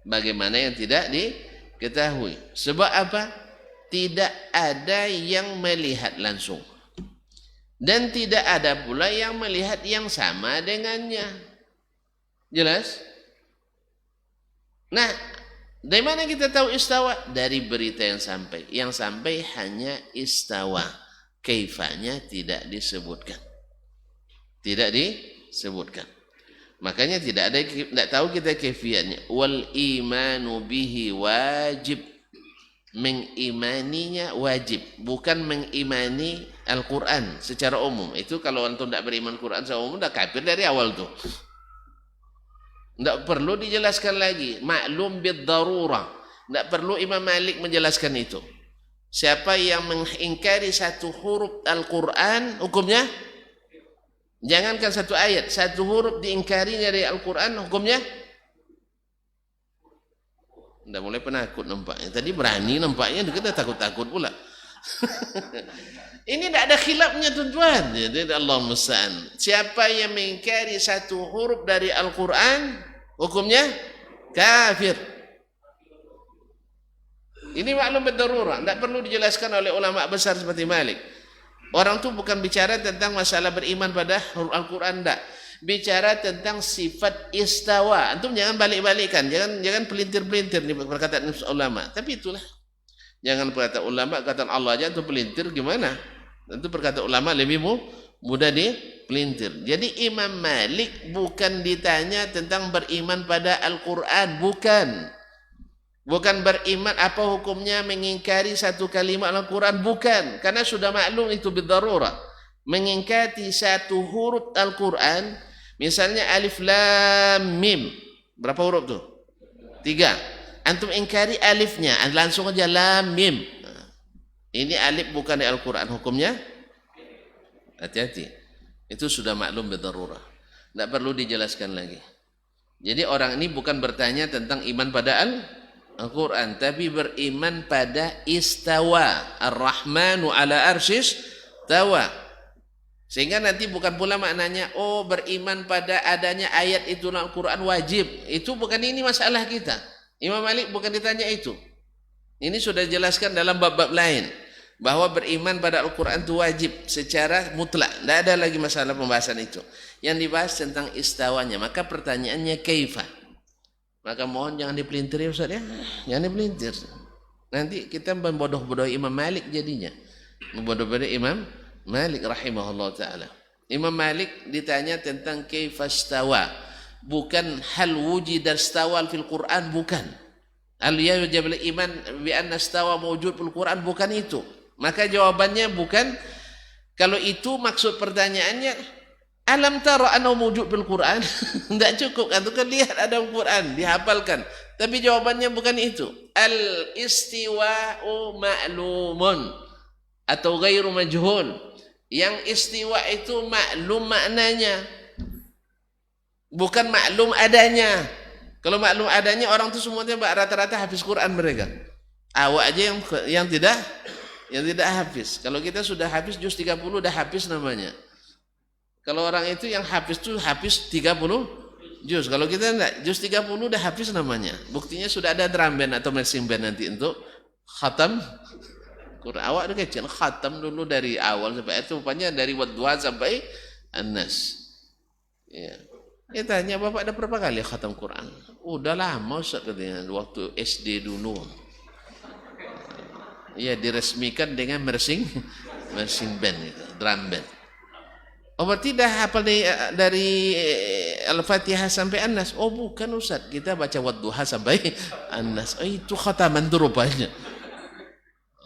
Bagaimana yang tidak diketahui. Sebab apa? Tidak ada yang melihat langsung. Dan tidak ada pula yang melihat yang sama dengannya. Jelas? Nah, dari mana kita tahu istawa? Dari berita yang sampai. Yang sampai hanya istawa. Kaifanya tidak disebutkan. Tidak disebutkan. Makanya tidak tahu kita kaifiatnya. Wal imanu bihi wajib. Mengimaninya wajib, bukan mengimani Al-Quran secara umum. Itu kalau antum tidak beriman Quran secara umum, dah kafir dari awal tuh. Tidak perlu dijelaskan lagi. Maklum bid-darurah. Tidak perlu Imam Malik menjelaskan itu. Siapa yang mengingkari satu huruf Al-Quran, hukumnya? Jangankan satu ayat, satu huruf diingkari dari Al-Quran, hukumnya? Dah mulai penakut nampaknya. Tadi berani nampaknya, kita takut-takut pula. Ini tidak ada khilafnya tuan-tuan. Jadi Allah musta'an. Siapa yang mengingkari satu huruf dari Al-Quran, hukumnya kafir. Ini maklum berdarurah. Tidak perlu dijelaskan oleh ulama besar seperti Malik. Orang tu bukan bicara tentang masalah beriman pada huruf Al-Quran, tidak. Bicara tentang sifat istawa. Antum jangan balik-balikkan, jangan pelintir-pelintir di perkataan ulama. Tapi itulah. Jangan perkataan ulama, perkataan Allah aja antum pelintir gimana? Tentu perkataan ulama lebih mudah dipelintir. Jadi Imam Malik bukan ditanya tentang beriman pada Al-Quran, bukan. Bukan beriman apa hukumnya mengingkari satu kalimat Al-Quran, bukan. Karena sudah maklum itu bidarurah. Mengingkari satu huruf Al-Quran, misalnya alif lam mim, berapa huruf tuh? 3. Antum ingkari alifnya, langsung aja lam mim. Ini alif bukan di Al-Quran, hukumnya? Hati-hati. Itu sudah maklum bidarurah. Tidak perlu dijelaskan lagi. Jadi orang ini bukan bertanya tentang iman pada Al-Quran, tapi beriman pada istawa. Ar-Rahmanu ala arsyis tawa. Sehingga nanti bukan pula maknanya, oh beriman pada adanya ayat itu dalam Al-Quran wajib. Itu bukan ini masalah kita. Imam Malik bukan ditanya itu. Ini sudah dijelaskan dalam bab-bab lain. Bahwa beriman pada Al-Quran itu wajib secara mutlak. Tidak ada lagi masalah pembahasan itu. Yang dibahas tentang istawanya. Maka pertanyaannya kaifa. Maka mohon jangan dipelintir ya Ustaz ya. Jangan dipelintir. Nanti kita membodoh-bodoh Imam Malik jadinya. Membodoh-bodoh Imam Malik rahimahullah ta'ala. Imam Malik ditanya tentang kaifastawa. Bukan hal wujida stawa fil Quran, bukan. Al yajib iman bi anna stawa mawjud fil Quran, bukan itu. Maka jawabannya bukan. Kalau itu maksud pertanyaannya, alam tara anna mawjud fil Quran. Tidak cukup, itu kan lihat ada Al-Quran, dihafalkan. Tapi jawabannya bukan itu. Al istiwa'u ma'lumun atau ghairu majhul. Yang istiwa itu maklum maknanya, bukan maklum adanya. Kalau maklum adanya, orang itu semuanya rata-rata hafiz Quran mereka. Awak aja yang tidak hafiz. Kalau kita sudah hafiz juz 30 dah hafiz namanya. Kalau orang itu yang hafiz itu hafiz 30 juz. Kalau kita enggak, juz 30 dah hafiz namanya. Buktinya sudah ada drum band atau marching band nanti untuk khatam Quran. Awak udah kecil, khatam dulu dari awal sampai itu, rupanya dari Wadduha sampai An-Nas. Ya. Dia tanya, Bapak ada berapa kali khatam Quran? Udah lama Ustaz katanya, waktu SD dulu. Ya, diresmikan dengan marching band itu, drum band. Oh berarti dah hafal dari Al-Fatihah sampai An-Nas? Oh bukan Ustaz, kita baca Wadduha sampai An-Nas. Oh itu khataman itu rupanya.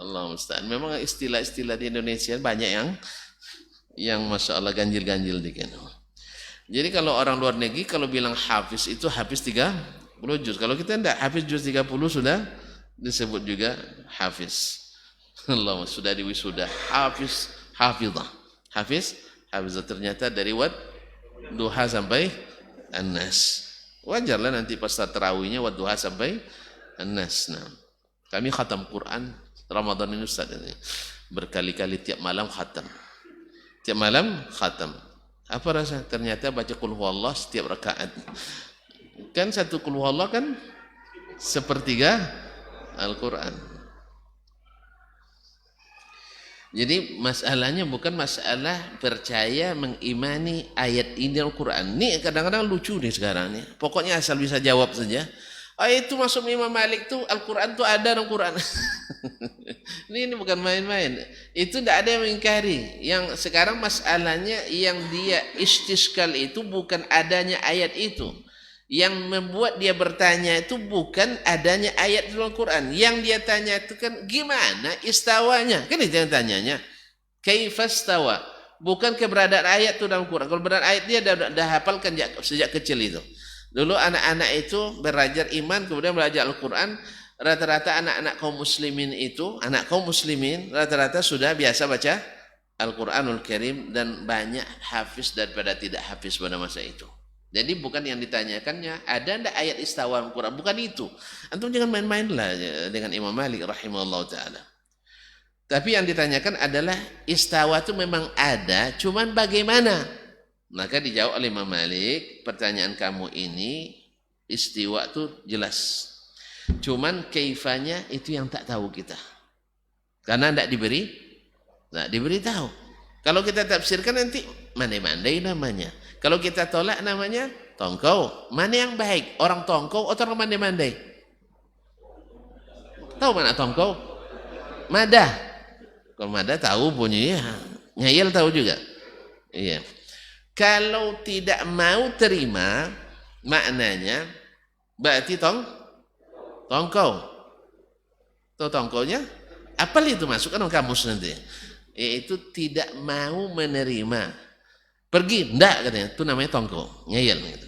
Allah musta'an. Memang istilah-istilah di Indonesia banyak yang Masya Allah ganjil-ganjil dikit. Jadi kalau orang luar negeri kalau bilang hafiz itu hafiz 30 10 juz. Kalau kita tidak hafiz juz 30 sudah disebut juga hafiz. Allah sudah diwisuda. Hafiz, hafizah. Hafiz, hafizah ternyata dari duha sampai an-nas. Wajarlah nanti pas tarawihnya duha sampai an-nas. Nah, kami khatam Quran Ramadan ini Ustaz ini. Berkali-kali tiap malam khatam. Tiap malam khatam. Apa rasa? Ternyata baca qul huwallah setiap rakaat. Kan satu qul huwallah kan sepertiga Al-Quran. Jadi masalahnya bukan masalah percaya mengimani ayat ini Al-Quran. Ini kadang-kadang lucu nih sekarang nih. Pokoknya asal bisa jawab saja. Itu masuk Imam Malik tuh Al-Quran tuh ada dalam Quran. Ini bukan main-main. Itu tidak ada yang mengingkari. Yang sekarang masalahnya yang dia istiskal itu bukan adanya ayat itu. Yang membuat dia bertanya itu bukan adanya ayat dalam Quran. Yang dia tanya itu kan gimana istawanya? Kan itu yang tanyanya. Kaifastawa? Bukan keberadaan ayat itu dalam Quran. Kalau beradaan ayat dia dah hafalkan sejak kecil itu. Dulu anak-anak itu belajar iman kemudian belajar Al-Quran. Rata-rata anak-anak kaum muslimin itu, anak kaum muslimin rata-rata sudah biasa baca Al-Quranul Karim dan banyak hafiz daripada tidak hafiz pada masa itu. Jadi bukan yang ditanyakannya ada ndak ayat istawa Al-Quran, bukan itu. Antum jangan main-mainlah dengan Imam Malik rahimahullah taala. Tapi yang ditanyakan adalah istawa itu memang ada, cuman bagaimana? Maka dijawab oleh Imam Malik, pertanyaan kamu ini istiwa itu jelas. Cuman kaifanya itu yang tak tahu kita. Karena ndak diberi tahu. Kalau kita tafsirkan nanti mandai-mandai namanya. Kalau kita tolak namanya tongkau. Mana yang baik? Orang tongkau atau orang mandai-mandai? Tahu mana tongkau? Madah. Kalau madah tahu bunyinya. Ngayal tahu juga. Iya. Kalau tidak mau terima maknanya berarti tongkau. Tahu tongkaunya? Apa itu masukkan dalam kamus nanti? Yaitu tidak mau menerima. Pergi, enggak katanya, itu namanya tongkol, ngeyel gitu.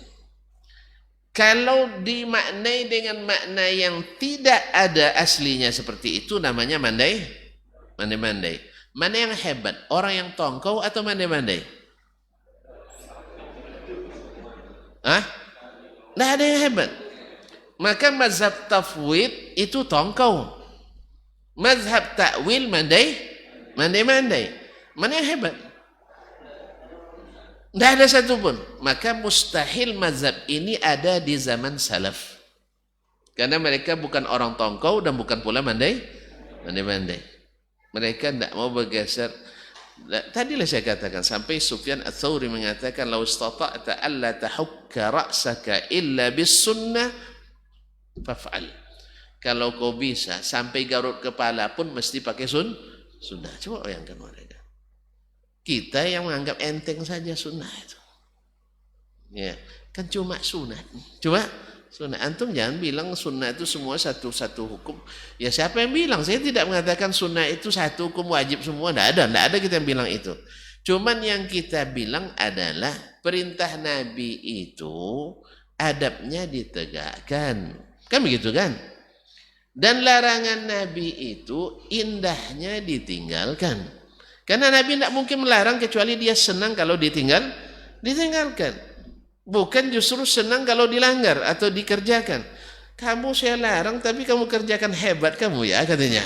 Kalau dimaknai dengan makna yang tidak ada aslinya seperti itu namanya mandai-mandai. Mana yang hebat, orang yang tongkol atau mandai-mandai? Nggak ada yang hebat. Maka mazhab tafwid itu tongkol. Mazhab ta'wil mandai-mandai. Mana yang hebat? Tidak ada satupun. Maka mustahil mazhab ini ada di zaman salaf. Karena mereka bukan orang tongkau dan bukan pula mandai-mandai. Mereka tidak mau bergeser. Tadilah saya katakan sampai Sufyan Ats-Tsauri mengatakan lau istata'ta alla tahukka ra'saka illa bis sunnah faf'al. Kalau kau bisa sampai garut kepala pun mesti pakai sunnah. Coba bayangkan mereka. Kita yang menganggap enteng saja sunnah itu. Ya, kan cuma sunnah. Cuma sunnah. Antum jangan bilang sunnah itu semua satu hukum. Ya siapa yang bilang? Saya tidak mengatakan sunnah itu satu hukum wajib semua. Tidak ada kita yang bilang itu. Cuman yang kita bilang adalah perintah Nabi itu adabnya ditegakkan. Kan begitu kan? Dan larangan Nabi itu indahnya ditinggalkan. Karena Nabi tidak mungkin melarang kecuali dia senang kalau ditinggalkan. Bukan justru senang kalau dilanggar atau dikerjakan. Kamu saya larang tapi kamu kerjakan, hebat kamu ya katanya.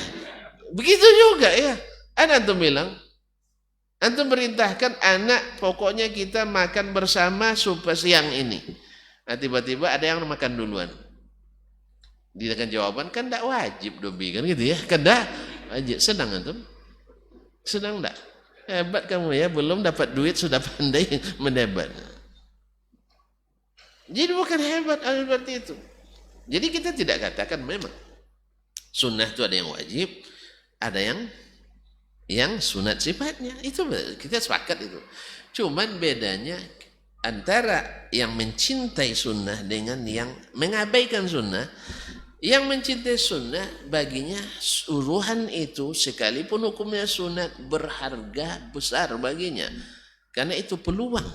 Begitu juga ya. Antum bilang, antum perintahkan anak pokoknya kita makan bersama supaya siang ini. Nah tiba-tiba ada yang makan duluan. Dia akan jawaban kan tidak wajib dobi kan gitu ya. Kan tidak wajib. Senang antum? Senang enggak? Hebat kamu ya, belum dapat duit sudah pandai mendebat. Jadi bukan hebat seperti itu. Jadi kita tidak katakan memang sunnah itu ada yang wajib, ada yang sunat sifatnya. Itu kita sepakat itu. Cuman bedanya antara yang mencintai sunnah dengan yang mengabaikan sunnah. Yang mencintai sunnah baginya suruhan itu sekalipun hukumnya sunat berharga besar baginya. Karena itu peluang.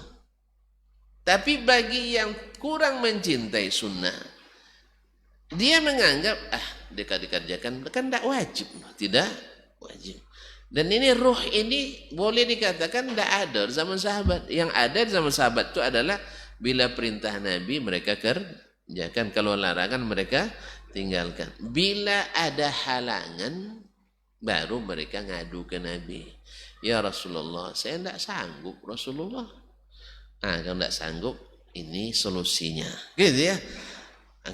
Tapi bagi yang kurang mencintai sunnah, Dia menganggap dikerjakan kan tidak wajib, tidak wajib. Dan ini ruh ini boleh dikatakan tidak ada di zaman sahabat. Yang ada di zaman sahabat itu adalah bila perintah Nabi mereka kerjakan, kalau larangan mereka tinggalkan. Bila ada halangan baru mereka ngadu ke Nabi. Ya Rasulullah, saya tidak sanggup Rasulullah. Kalau tidak sanggup, ini solusinya. Gitu ya.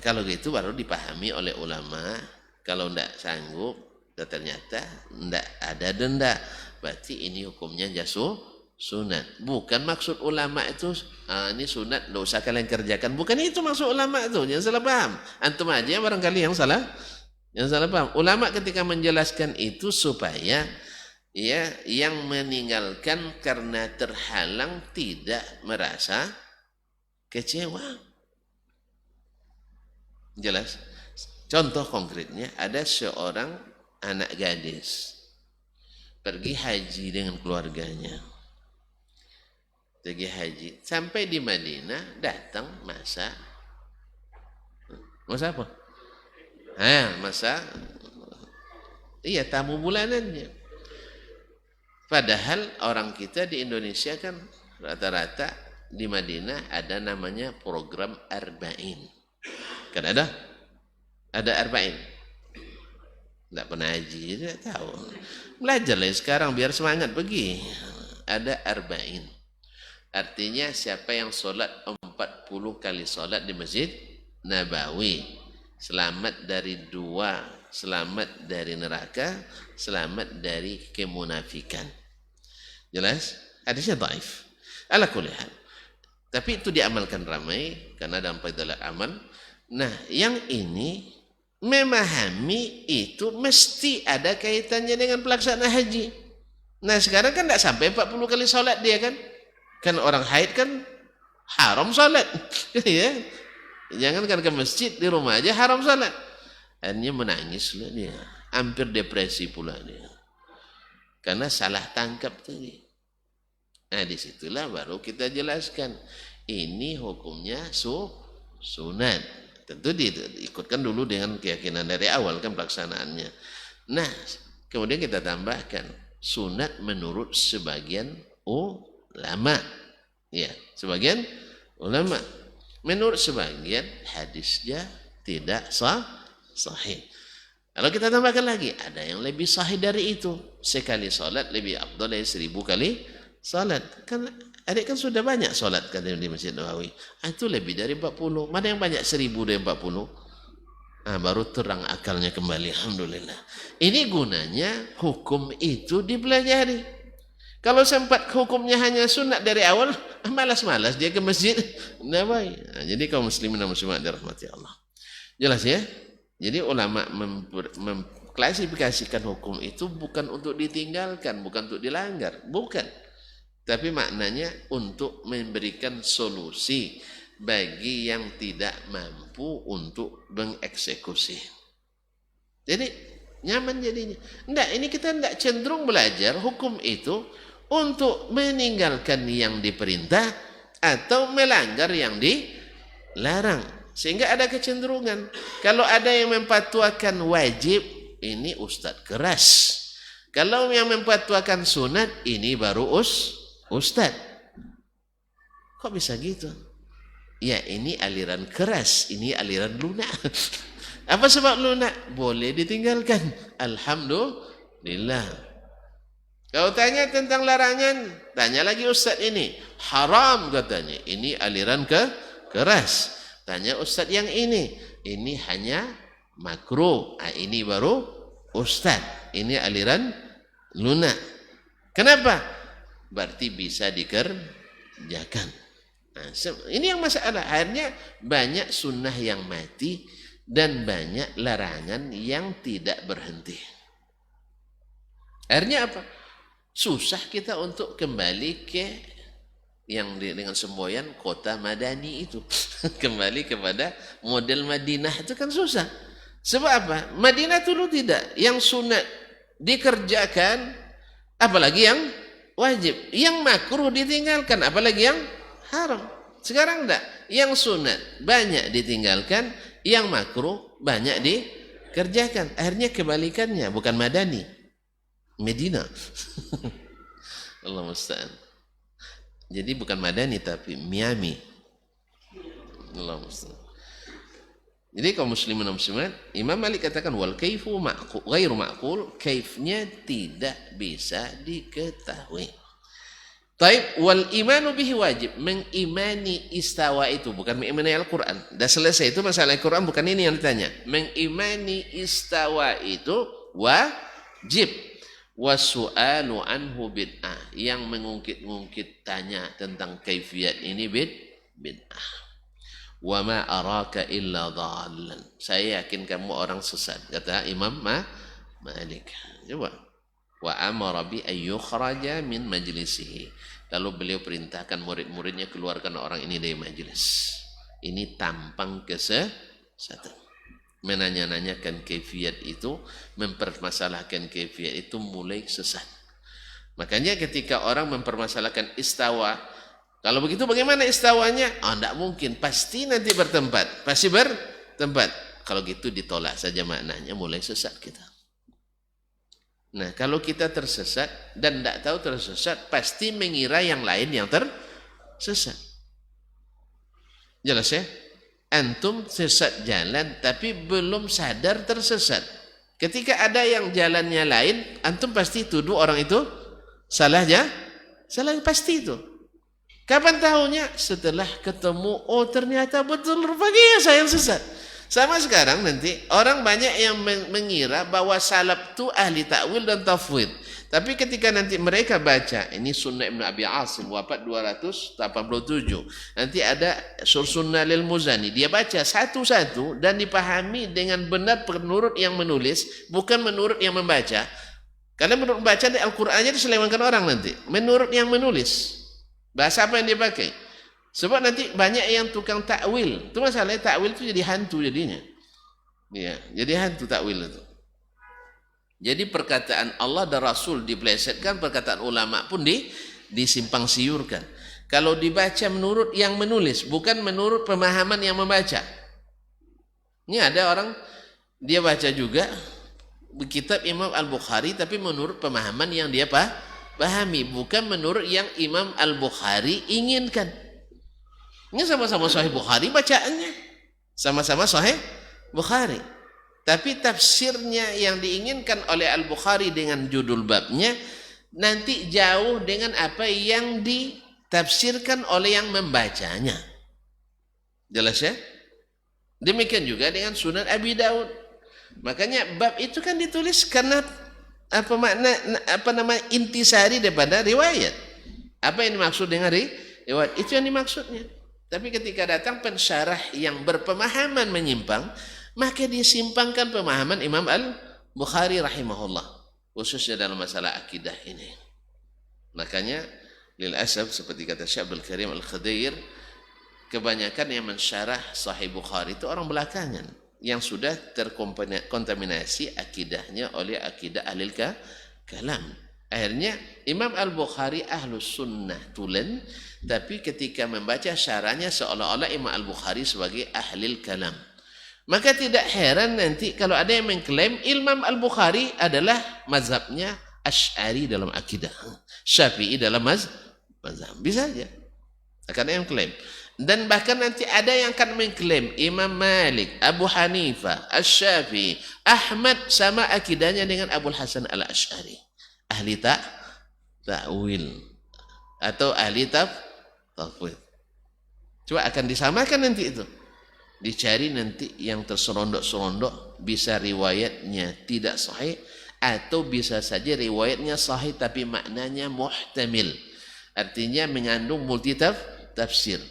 Kalau gitu baru dipahami oleh ulama. Kalau tidak sanggup, ternyata tidak ada denda. Berarti ini hukumnya sunat. Bukan maksud ulama itu ini sunat, tidak usah kalian kerjakan. Bukan itu maksud ulama itu. Jangan salah paham. Antum aja barangkali yang salah paham. Ulama ketika menjelaskan itu supaya ya yang meninggalkan karena terhalang tidak merasa kecewa. Jelas? Contoh konkretnya, ada seorang anak gadis pergi haji dengan keluarganya. Pergi haji. Sampai di Madinah datang masa apa? Iya, tamu bulanannya. Padahal orang kita di Indonesia kan rata-rata di Madinah ada namanya program arba'in. Kan ada arba'in. Tidak pernah haji, tidak tahu. Belajarlah sekarang biar semangat pergi. Ada arba'in. Artinya siapa yang solat 40 kali solat di Masjid Nabawi, selamat dari 2, selamat dari neraka, selamat dari kemunafikan. Jelas? Hadisnya dhaif. Ala kulli hal. Tapi itu diamalkan ramai karena dalam fadilah amal. Nah, yang ini memahami itu mesti ada kaitannya dengan pelaksanaan haji. Nah, sekarang kan tidak sampai 40 kali sholat dia kan. Kan orang haid kan haram sholat. Ya. Jangan kan ke masjid, di rumah aja haram sholat. Akhirnya menangis lah dia. Hampir depresi pula dia. Karena salah tangkap tadi. Nah, disitulah baru kita jelaskan. Ini hukumnya sunat. Tentu diikutkan dulu dengan keyakinan dari awal kan pelaksanaannya. Nah, kemudian kita tambahkan sunat menurut sebagian ulama. Ya, sebagian ulama. Menurut sebagian hadisnya tidak sahih. Kalau kita tambahkan lagi, ada yang lebih sahih dari itu. Sekali salat lebih afdal dari 1000 kali salat. Kan adik kan sudah banyak solat kan di Masjid Nabawi. Itu lebih dari 40. Mana yang banyak 1000 dari 40? Baru terang akalnya kembali. Alhamdulillah. Ini gunanya hukum itu dipelajari. Kalau sempat hukumnya hanya sunat dari awal, malas-malas dia ke Masjid Nabawi. Jadi kaum muslimin dan muslimat dirahmati Allah. Jelas ya? Jadi ulama mengklasifikasikan hukum itu bukan untuk ditinggalkan, bukan untuk dilanggar. Bukan. Tapi maknanya untuk memberikan solusi bagi yang tidak mampu untuk mengeksekusi. Jadi nyaman jadinya. Enggak, ini kita enggak cenderung belajar hukum itu untuk meninggalkan yang diperintah atau melanggar yang dilarang. Sehingga ada kecenderungan. Kalau ada yang memfatwakan wajib, ini ustadz keras. Kalau yang memfatwakan sunat, ini baru Ustaz, kok bisa gitu? Ya, ini aliran keras, ini aliran lunak. Apa sebab lunak? Boleh ditinggalkan. Alhamdulillah. Kau tanya tentang larangan, tanya lagi Ustaz ini. Haram katanya, ini aliran keras. Tanya Ustaz yang ini hanya makruh. Ini baru Ustaz, ini aliran lunak. Kenapa? Berarti bisa dikerjakan. Nah, ini yang masalah. Akhirnya banyak sunnah yang mati dan banyak larangan yang tidak berhenti. Akhirnya apa? Susah kita untuk kembali ke yang dengan semboyan kota Madani itu. Kembali kepada model Madinah itu kan susah. Sebab apa? Madinah dulu tidak. Yang sunat dikerjakan, apalagi yang wajib. Yang makruh ditinggalkan, apalagi yang haram. Sekarang enggak. Yang sunat banyak ditinggalkan, Yang makruh banyak dikerjakan. Akhirnya kebalikannya, bukan Madani, Medina. Allah musta'an. Jadi bukan Madani tapi Miami. Allah musta'an. Jadi kaum muslimin dan muslimat, Imam Malik katakan wal kaifu ghairu ma'qul, kaifnya tidak bisa diketahui. Taib wal imanu bihi wajib, mengimani istawa itu bukan mengimani Al-Qur'an. Dah selesai itu masalah Al-Qur'an, bukan ini yang ditanya. Mengimani istawa itu wajib. Wasu'alu anhu bid'ah, yang mengungkit-ungkit tanya tentang kaifiat ini bid'ah. Wa ma araka illa dhallan, saya yakin kamu orang sesat, kata Imam Malik. Coba. Wa amara bi ayyukhraja min majlisihi, lalu beliau perintahkan murid-muridnya keluarkan orang ini dari majelis. Ini tampang kesesatan. Menanya-nanyakan kaifiat itu, mempermasalahkan kaifiat itu mulai sesat. Makanya ketika orang mempermasalahkan istawa, kalau begitu bagaimana istawanya? Tidak mungkin, pasti nanti bertempat, pasti bertempat. Kalau gitu ditolak saja maknanya, mulai sesat kita. Nah, kalau kita tersesat dan tidak tahu tersesat, pasti mengira yang lain yang tersesat. Jelas ya? Antum sesat jalan tapi belum sadar tersesat. Ketika ada yang jalannya lain, antum pasti tuduh orang itu salahnya, salah pasti itu. Kapan tahunya? Setelah ketemu, oh ternyata betul rupanya saya yang sesat. Sama sekarang nanti orang banyak yang mengira bahwa salaf itu ahli ta'wil dan tafwid. Tapi ketika nanti mereka baca, ini Sunnah Ibn Abi Asim, wafat 287. Nanti ada Sunnah Lil Muzani. Dia baca satu-satu dan dipahami dengan benar menurut yang menulis, bukan menurut yang membaca. Karena menurut membaca di Al-Qur'annya diselewengkan orang nanti. Menurut yang menulis. Bahasa apa yang dia pakai? Sebab nanti banyak yang tukang takwil. Itu masalahnya, takwil itu jadi hantu jadinya. Ya, jadi hantu takwil itu. Jadi perkataan Allah dan Rasul dipelesetkan, perkataan ulama pun disimpang siurkan. Kalau dibaca menurut yang menulis, bukan menurut pemahaman yang membaca. Ini ada orang, dia baca juga kitab Imam Al-Bukhari, tapi menurut pemahaman yang dia pahami, bukan menurut yang Imam Al-Bukhari inginkan. Ini sama-sama Sahih Bukhari bacaannya, sama-sama Sahih Bukhari, tapi tafsirnya yang diinginkan oleh Al-Bukhari dengan judul babnya nanti jauh dengan apa yang ditafsirkan oleh yang membacanya. Jelas ya? Demikian juga dengan Sunan Abi Daud. Makanya bab itu kan ditulis karena intisari daripada riwayat. Apa yang dimaksud dengan riwayat? Itu yang dimaksudnya. Tapi ketika datang pensyarah yang berpemahaman menyimpang, maka disimpangkan pemahaman Imam Al-Bukhari rahimahullah, khususnya dalam masalah akidah ini. Makanya lil asaf seperti kata Syekh Abdul Karim Al-Khadir, kebanyakan yang mensyarah Sahih Bukhari itu orang belakangan yang sudah terkontaminasi akidahnya oleh akidah ahlil kalam. Akhirnya Imam Al-Bukhari ahlus sunnah tulen, tapi ketika membaca syarahnya seolah-olah Imam Al-Bukhari sebagai ahlil kalam. Maka tidak heran nanti kalau ada yang mengklaim Imam Al-Bukhari adalah mazhabnya Asy'ari dalam akidah, Syafi'i dalam mazhab. Bisa saja akan yang klaim. Dan bahkan nanti ada yang akan mengklaim Imam Malik, Abu Hanifah, Asy-Syafi'i, Ahmad sama akidahnya dengan Abu Hasan Al-Asy'ari, ahli ta'wil atau ahli tafwid. Coba akan disamakan nanti itu. Dicari nanti yang terserondok-serondok, bisa riwayatnya tidak sahih atau bisa saja riwayatnya sahih tapi maknanya muhtamil. Artinya mengandung multi tafsir.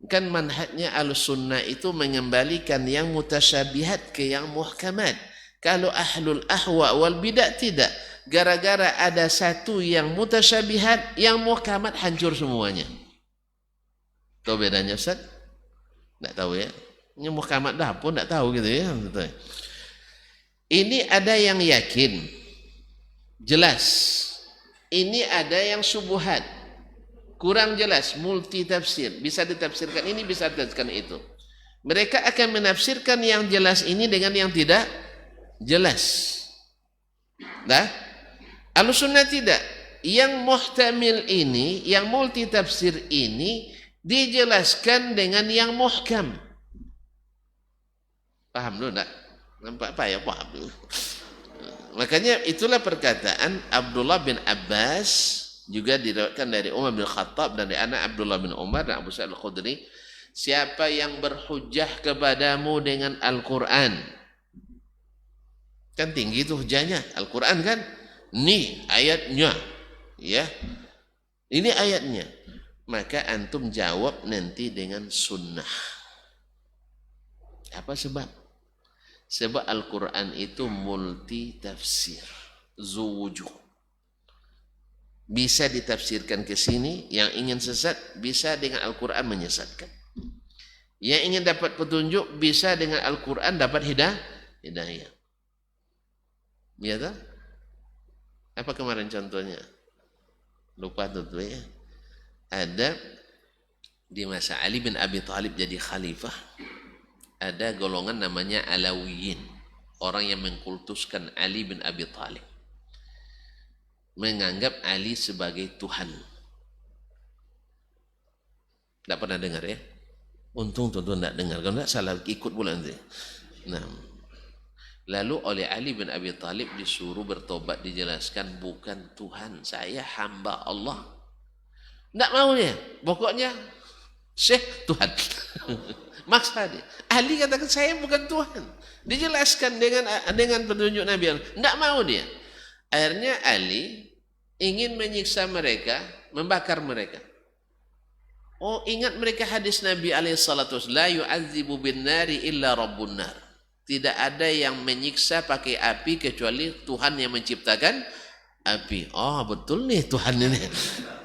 Kan manhajnya Ahlussunnah itu mengembalikan yang mutasyabihat ke yang muhkamat. Kalau ahlul ahwa wal bidah tidak. Gara-gara ada satu yang mutasyabihat, yang muhkamat hancur semuanya. Tahu bedanya Ustaz? Tidak tahu ya? Yang muhkamat dah pun tidak tahu gitu ya. Ini ada yang yakin, jelas. Ini ada yang subuhat, kurang jelas, multi tafsir. Bisa ditafsirkan ini, bisa ditafsirkan itu. Mereka akan menafsirkan yang jelas ini dengan yang tidak jelas. Nah, Ahlussunnah tidak. Yang muhtamil ini, yang multi tafsir ini dijelaskan dengan yang muhkam. Paham dulu enggak? Nampak apa ya? Paham dulu. Makanya itulah perkataan Abdullah bin Abbas, juga diriwayatkan dari Umar bin Khattab dan dari anak Abdullah bin Umar dan Abu Sa'id Al-Khudri, siapa yang berhujjah kepadamu dengan Al-Quran, kan tinggi itu hujahnya Al-Quran kan, nih ayatnya, ya ini ayatnya, maka antum jawab nanti dengan sunnah. Apa sebab? Sebab Al-Quran itu multi tafsir, zuwujuh. Bisa ditafsirkan ke sini, yang ingin sesat bisa dengan Al-Quran menyesatkan. Yang ingin dapat petunjuk bisa dengan Al-Quran dapat hidayah. Ya tak? Apa kemarin contohnya? Lupa tuh ya. Ada di masa Ali bin Abi Thalib jadi khalifah, ada golongan namanya Alawiyin, orang yang mengkultuskan Ali bin Abi Thalib, menganggap Ali sebagai Tuhan. Tidak pernah dengar ya? Untung tuan-tuan tidak dengar, kalau tidak salah ikut pula nanti. Nah, lalu oleh Ali bin Abi Thalib disuruh bertobat, dijelaskan bukan Tuhan, saya hamba Allah. Tidak mau dia, pokoknya Syekh Tuhan. Maksa dia. Ali katakan saya bukan Tuhan. Dijelaskan dengan petunjuk Nabi. Tidak mau dia. Akhirnya Ali ingin menyiksa mereka, membakar mereka. Oh, ingat mereka hadis Nabi SAW, la yu'adzibu bin nari illa rabbun nar. Tidak ada yang menyiksa pakai api kecuali Tuhan yang menciptakan api. Oh, betul nih Tuhan ini.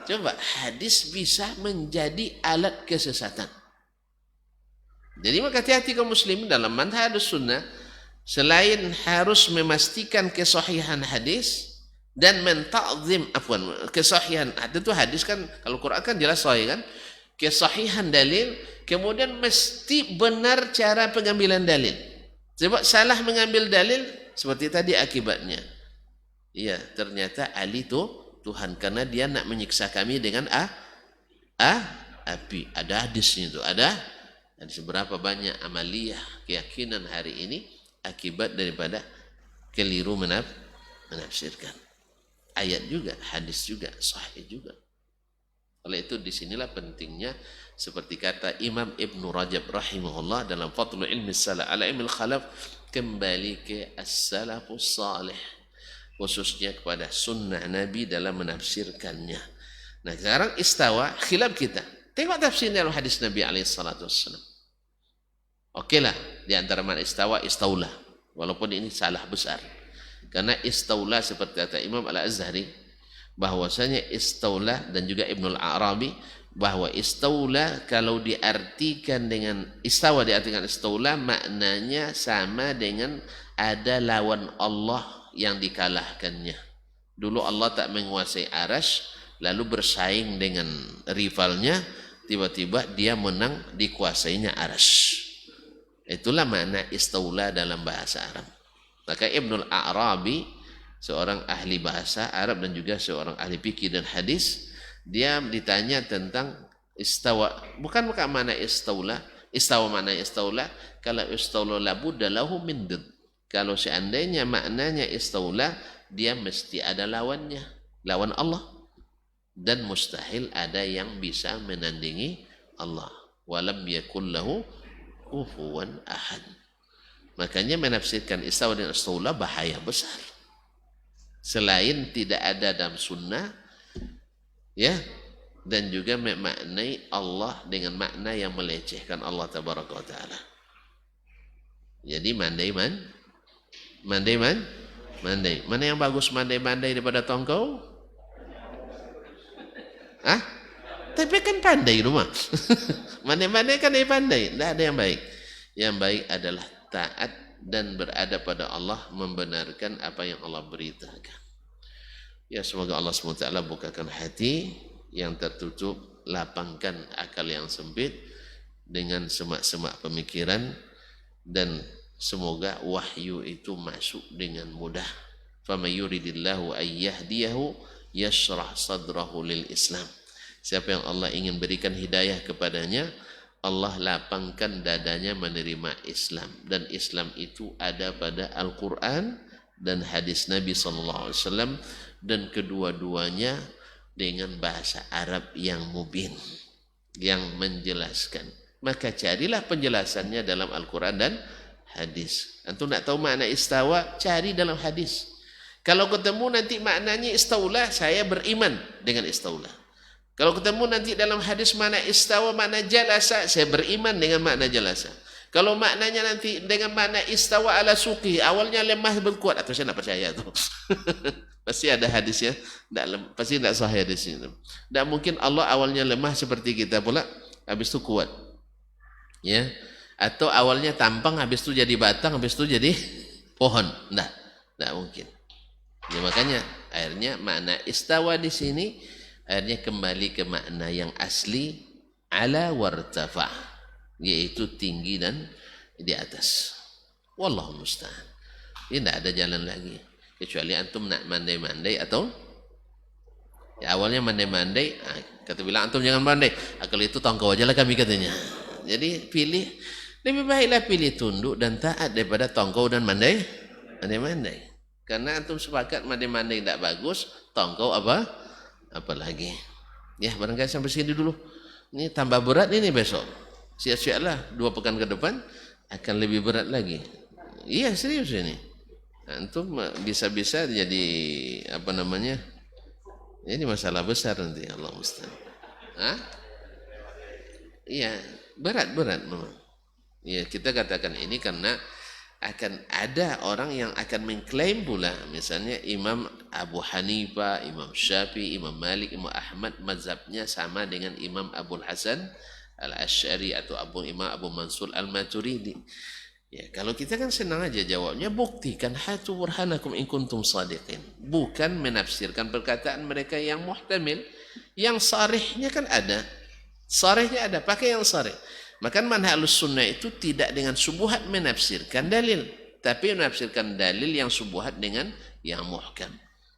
Coba, hadis bisa menjadi alat kesesatan. Jadi maka hati-hati kaum muslimin dalam manhaj sunnah, selain harus memastikan kesahihan hadis dan mentakzim kesahihan itu hadis kan, kalau Quran kan jelas sahih kan, kesahihan dalil, kemudian mesti benar cara pengambilan dalil. Sebab salah mengambil dalil seperti tadi akibatnya. Iya, ternyata Ali itu Tuhan karena dia nak menyiksa kami dengan api. Ada hadisnya itu, ada seberapa banyak amaliyah keyakinan hari ini akibat daripada keliru menafsirkan ayat juga, hadis juga, sahih juga. Oleh itu disinilah pentingnya seperti kata Imam Ibn Rajab rahimahullah dalam Fathul Ilmi Salaf ala Ilmi Khalaf, kembali ke as-salafus salih, khususnya kepada sunnah Nabi dalam menafsirkannya. Nah sekarang istawa khilaf kita, tengok tafsir dalam hadis Nabi SAW. Oke lah, di antara makna istawa, istaula, walaupun ini salah besar. Karena istaula seperti kata Imam Al-Azhari, bahwasanya istaula dan juga Ibnul Arabi, bahwa istaula kalau diartikan dengan istawa, diartikan istaula maknanya sama dengan ada lawan Allah yang dikalahkannya. Dulu Allah tak menguasai arasy, lalu bersaing dengan rivalnya, tiba-tiba dia menang, dikuasainya arasy. Itulah makna istaula dalam bahasa Arab. Maka Ibnul Arabi, seorang ahli bahasa Arab dan juga seorang ahli fikih dan hadis, dia ditanya tentang istawa. Bukan mana istaula, istawa mana istaula? Kalau istaula labudda lahu min did. Kalau seandainya maknanya istaula, dia mesti ada lawannya, lawan Allah. Dan mustahil ada yang bisa menandingi Allah. Walam yakul lahu kufuwan ahad. Makanya menafsirkan istawa dan istaula bahaya besar. Selain tidak ada dalam sunnah, ya, dan juga memaknai Allah dengan makna yang melecehkan Allah tabaraka wa taala. Jadi mandai. Mana yang bagus mandai daripada tongkau? Ah? Tapi kan pandai rumah. Mandai kan pandai. Tidak ada yang baik. Yang baik adalah taat dan berada pada Allah, membenarkan apa yang Allah beritakan. Ya, semoga Allah SWT bukakan hati yang tertutup, lapangkan akal yang sempit, dengan semak-semak pemikiran, dan semoga wahyu itu masuk dengan mudah. Faman yuridillahu ayyahdiyahu yashrah sadrahu lil Islam. Siapa yang Allah ingin berikan hidayah kepadanya, Allah lapangkan dadanya menerima Islam. Dan Islam itu ada pada Al-Quran dan hadis Nabi SAW, dan kedua-duanya dengan bahasa Arab yang mubin, yang menjelaskan. Maka carilah penjelasannya dalam Al-Quran dan hadis. Antum nak tahu makna istawa, cari dalam hadis. Kalau ketemu nanti maknanya istaulah, saya beriman dengan istaulah. Kalau ketemu nanti dalam hadis makna istawa, makna jalasa, saya beriman dengan makna jalasa. Kalau maknanya nanti dengan makna istawa ala suqi, awalnya lemah berkuat, atau saya nak percaya tu. Pasti ada hadisnya, pasti tidak sahih hadisnya. Tidak mungkin Allah awalnya lemah seperti kita pula, habis itu kuat. Ya, atau awalnya tampang, habis itu jadi batang, habis itu jadi pohon. Tidak mungkin. Ya, makanya akhirnya makna istawa di sini akhirnya kembali ke makna yang asli, ala wartafa, yaitu tinggi dan di atas. Wallahu musta'an. Ini tidak ada jalan lagi kecuali antum nak mandai-mandai, atau ya awalnya mandai-mandai, kata bilang antum jangan mandai, kalau itu tongkau aja lah kami katanya. Jadi pilih, lebih baiklah pilih tunduk dan taat daripada tongkau dan mandai-mandai. Karena antum sepakat mandai-mandai tidak bagus, tongkau apa lagi. Ya, barangkali sampai sini dulu. Ini tambah berat ini besok. Siap-siaplah 2 pekan ke depan akan lebih berat lagi. Iya, serius ini. Antum bisa-bisa jadi apa namanya? Ini masalah besar nanti, Allah musta'an. Iya, berat memang. Ya, kita katakan ini karena akan ada orang yang akan mengklaim pula, misalnya Imam Abu Hanifah, Imam Syafi'i, Imam Malik, Imam Ahmad mazhabnya sama dengan Imam Abul Hasan Al-Asy'ari atau Imam Abu Mansur Al-Maturidi. Ya, kalau kita kan senang aja jawabnya, buktikan, hatu burhanakum in kuntum sadiqin. Bukan menafsirkan perkataan mereka yang muhtamil, yang sarihnya kan ada. Sarihnya ada, pakai yang sarih. Maka manhaj Ahlussunnah itu tidak dengan subuhat menafsirkan dalil, tapi menafsirkan dalil yang subuhat dengan yang muhkam.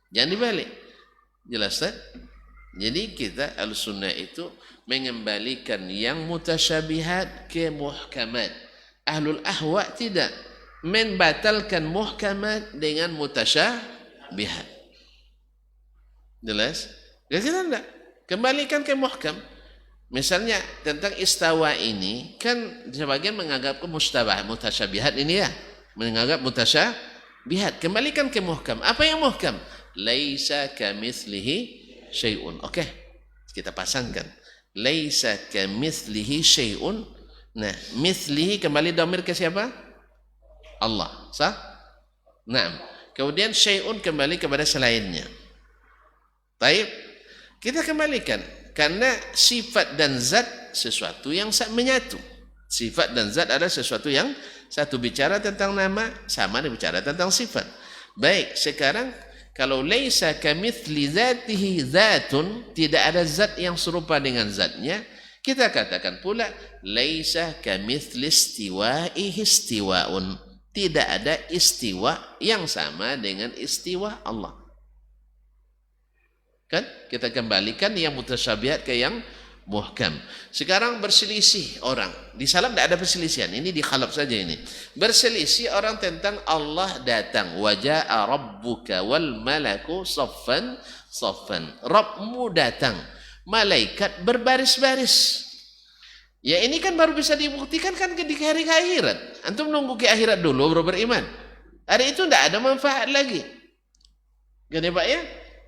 Jangan dibalik. Jelas tak? Jadi kita Ahlussunnah itu mengembalikan yang mutasyabihat ke muhkamat. Ahlul ahwa tidak, membatalkan muhkamat dengan mutasyabihat. Jelas? Jadi kita tidak, kembalikan ke muhkam. Misalnya tentang istawa ini, kan sebagian menganggap ke mutasyabihat ini ya, menganggap mutasyabihat. Kembalikan ke muhkam. Apa yang muhkam? Laisa kamitslihi syai'un. Oke, kita pasangkan. Laisa kamitslihi syai'un. Nah, mitslihi kembali dhamir ke siapa? Allah. Sah? Naam. Kemudian syai'un kembali kepada selainnya. Baik, kita kembalikan. Karena sifat dan zat sesuatu yang menyatu. Sifat dan zat adalah sesuatu yang satu. Bicara tentang nama, sama dengan bicara tentang sifat. Baik, sekarang kalau laisa kamitsli dzatihi dzatun, tidak ada zat yang serupa dengan zatnya, kita katakan pula laisa kamitsli istiwaihi istiwaun. Tidak ada istiwa yang sama dengan istiwa Allah. Kan? Kita kembalikan yang mutasyabihat ke yang muhkam. Sekarang berselisih orang. Di salam tidak ada perselisihan. Ini di khalaf saja ini. Berselisih orang tentang Allah datang. Waja'a rabbuka wal malaku saffan saffan. Rabbmu datang. Malaikat berbaris-baris. Ya ini kan baru bisa dibuktikan kan di hari akhirat. Antum nunggu ke akhirat dulu baru beriman. Hari itu tidak ada manfaat lagi. Gini Pak ya?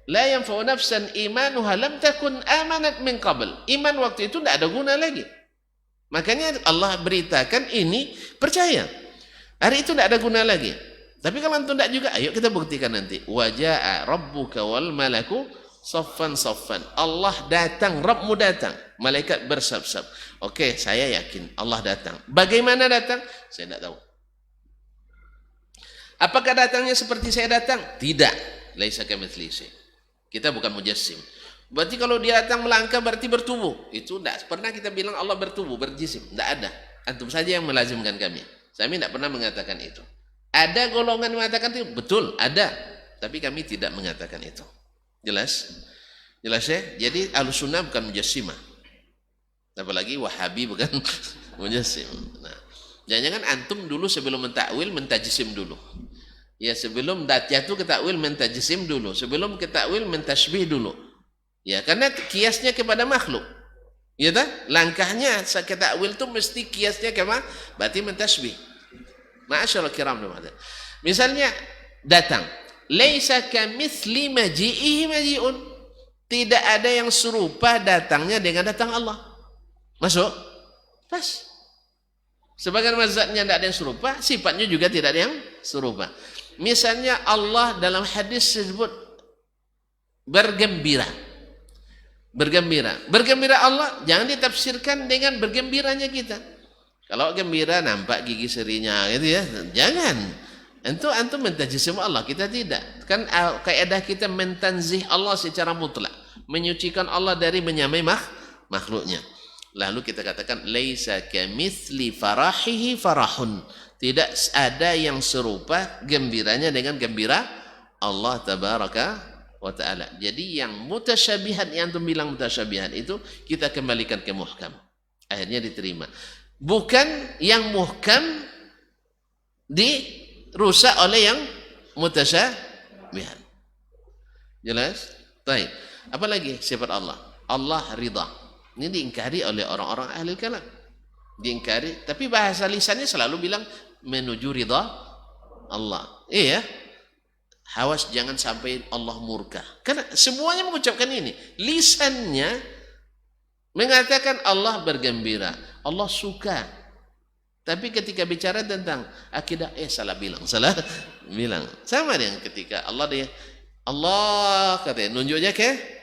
La yanfa'u nafsan imanuha lam takun amanat min qabl. Iman waktu itu tidak ada guna lagi. Makanya Allah beritakan ini percaya. Hari itu tidak ada guna lagi. Tapi kalau antum tidak juga, ayo kita buktikan nanti. Waja'a rabbuka wal malaku saffan saffan. Allah datang, Rabbmu datang. Malaikat bersab-sab. Oke, saya yakin Allah datang. Bagaimana datang? Saya tidak tahu. Apakah datangnya seperti saya datang? Tidak. Laisa kamitslihi syai'. Kita bukan mujassim. Berarti kalau dia datang melangkah berarti bertubuh. Itu tidak pernah kita bilang Allah bertubuh, berjisim. Tidak ada. Antum saja yang melazimkan kami. Kami tidak pernah mengatakan itu. Ada golongan yang mengatakan itu, betul, ada. Tapi kami tidak mengatakan itu. Jelas? Jelas ya? Jadi Ahlussunnah bukan mujassimah. Apalagi Wahabi bukan mujassim. Nah, jangan-jangan antum dulu sebelum mentakwil mentajsim dulu. Ya sebelum jatuh ke takwil mentajsim dulu. Sebelum ke takwil mentasbih dulu. Ya karena kiasnya kepada makhluk. Ya tak? Langkahnya ke takwil itu mesti kiasnya kepada berarti mentasbih. Ma'asyarul kiram. Misalnya datang, laisa kamitsli maji'ihi maji'un. Tidak ada yang serupa datangnya dengan datang Allah. Masuk? Pas. Sebagian mazhabnya tidak ada yang serupa, sifatnya juga tidak ada yang serupa. Misalnya Allah dalam hadis disebut bergembira. Bergembira. Bergembira Allah jangan ditafsirkan dengan bergembiranya kita. Kalau gembira nampak gigi serinya gitu ya. Jangan. Antum mentajsim Allah, kita tidak. Kan kaidah kita mentanzih Allah secara mutlak, menyucikan Allah dari menyamai makhluknya. Lalu kita katakan laisa kamitsli farahihi farahun. Tidak ada yang serupa gembiranya dengan gembira Allah tabaraka wa taala. Jadi yang mutasyabihat yang antum bilang mutasyabihat itu kita kembalikan ke muhkam. Akhirnya diterima. Bukan yang muhkam dirusak oleh yang mutasyabihat. Jelas? Baik. Apalagi sifat Allah? Allah ridha. Ini diingkari oleh orang-orang ahli kalam. Diingkari, tapi bahasa lisannya selalu bilang menuju ridha Allah. Iya. Awas jangan sampai Allah murka. Karena semuanya mengucapkan ini. Lisannya mengatakan Allah bergembira, Allah suka. Tapi ketika bicara tentang akidah, salah bilang. Sama dengan ketika Allah katanya nunjuknya ke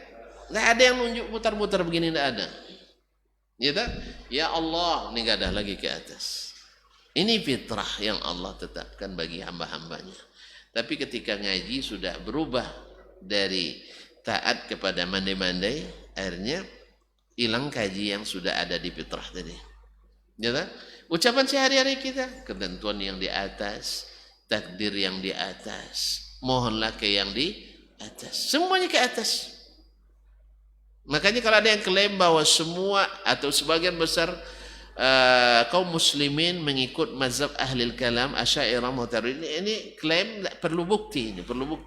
nggak ada yang nunjuk putar-putar begini, nggak ada. Ya Allah, ini nggak ada lagi ke atas. Ini fitrah yang Allah tetapkan bagi hamba-hambanya. Tapi ketika ngaji sudah berubah dari taat kepada mandai-mandai, akhirnya hilang kaji yang sudah ada di fitrah tadi. Ucapan sehari-hari kita, ketentuan yang di atas, takdir yang di atas, mohonlah ke yang di atas, semuanya ke atas. Makanya kalau ada yang klaim bahwa semua atau sebagian besar kaum muslimin mengikut mazhab ahli kalam Asy'ariyah Mu'tazilah, ini klaim perlu bukti,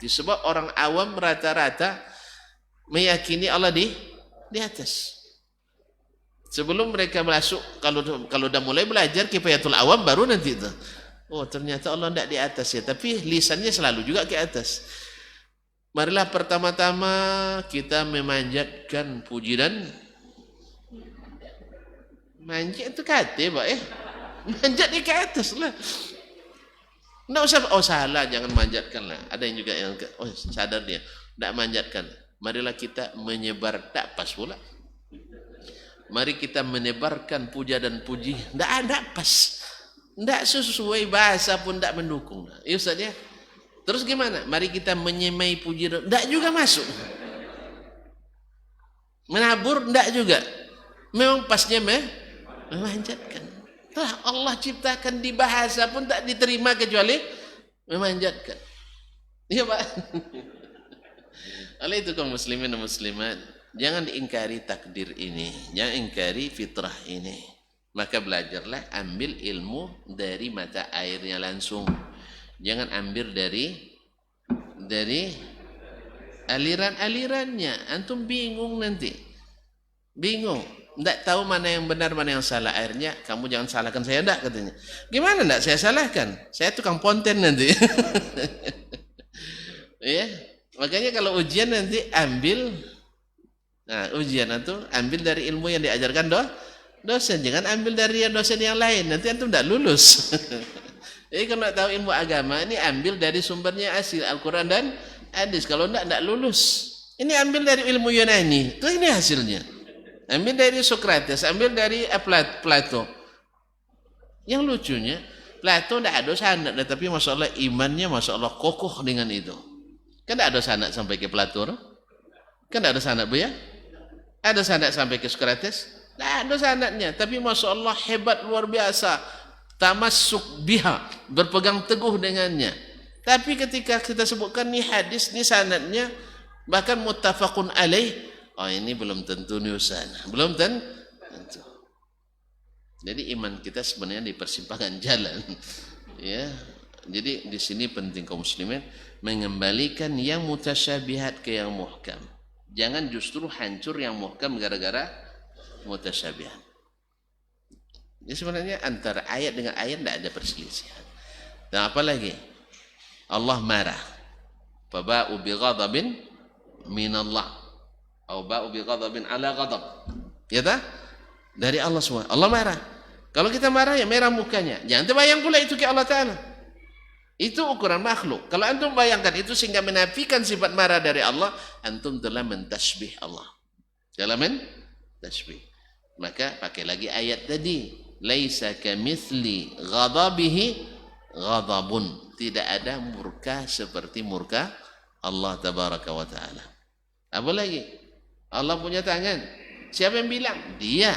sebab orang awam rata-rata meyakini Allah di atas. Sebelum mereka masuk, kalau udah mulai belajar kifayatul awam baru nanti itu. Oh ternyata Allah tidak di atas ya, tapi lisannya selalu juga ke atas. Marilah pertama-tama kita memanjatkan puji dan manjat itu kata Pak manjat di ke atas lah. Nggak usah salah, jangan manjatkan lah. Ada yang juga yang sadar dia tidak manjatkan. Marilah kita menyebar, tak pas pula. Mari kita menebarkan puja dan puji, tidak pas, tidak sesuai bahasa pun tidak mendukung. Ya Ustaz ya. Terus gimana? Mari kita menyemai puji, tidak juga masuk. Menabur tidak juga. Memang pasnya memanjatkan. Allah ciptakan di bahasa pun tak diterima kecuali memanjatkan. Iya Pak. Oleh itu kaum muslimin dan muslimat, jangan diingkari takdir ini, jangan ingkari fitrah ini. Maka belajarlah, ambil ilmu dari mata airnya langsung. Jangan ambil dari aliran-alirannya. Antum bingung nanti. Bingung. Tidak tahu mana yang benar, mana yang salah. Akhirnya kamu jangan salahkan saya, enggak katanya. Gimana enggak saya salahkan? Saya tukang ponten nanti. Ya. Makanya kalau ujian nanti ambil, ujian itu ambil dari ilmu yang diajarkan dosen. Jangan ambil dari dosen yang lain. Nanti antum tidak lulus. Jadi kalau tahu ilmu agama ini ambil dari sumbernya asli Al-Quran dan hadis. Kalau tidak lulus. Ini ambil dari ilmu Yunani. Itu ini hasilnya. Ambil dari Sokrates, ambil dari Plato. Yang lucunya, Plato tidak ada sanad, tapi masya Allah imannya masya Allah kokoh dengan itu. Kan tidak ada sanad sampai ke Plato. No? Kan ada sanad bu ya? Ada sanad sampai ke Sokrates? Tidak ada sanadnya. Tapi Masya Allah hebat luar biasa. Tamassuk biha. Berpegang teguh dengannya. Tapi ketika kita sebutkan ni hadis, ni sanadnya, bahkan muttafaqun alaih. Oh ini belum tentu ni Ustaz. Belum tentu. Jadi iman kita sebenarnya di persimpangan jalan. Ya. Jadi di sini penting kaum muslimin mengembalikan yang mutasyabihat ke yang muhkam. Jangan justru hancur yang muhkam gara-gara mutasyabihat. Jadi sebenarnya antara ayat dengan ayat tidak ada perselisihan. Dan apa lagi? Allah marah. Faba'u bighadabin minallah. Atau ba'u bighadabin ala ghadab. Ya tak? Dari Allah semua. Allah marah. Kalau kita marah ya merah mukanya. Jangan terbayang pula itu ke Allah Ta'ala. Itu ukuran makhluk. Kalau antum bayangkan itu sehingga menafikan sifat marah dari Allah, antum telah mentasbih Allah. Telah mentasbih. Maka pakai lagi ayat tadi. Laisa kamitsli ghadabihi ghadabun. Tidak ada murka seperti murka Allah Tabaraka wa Ta'ala. Apa lagi? Allah punya tangan. Siapa yang bilang? Dia.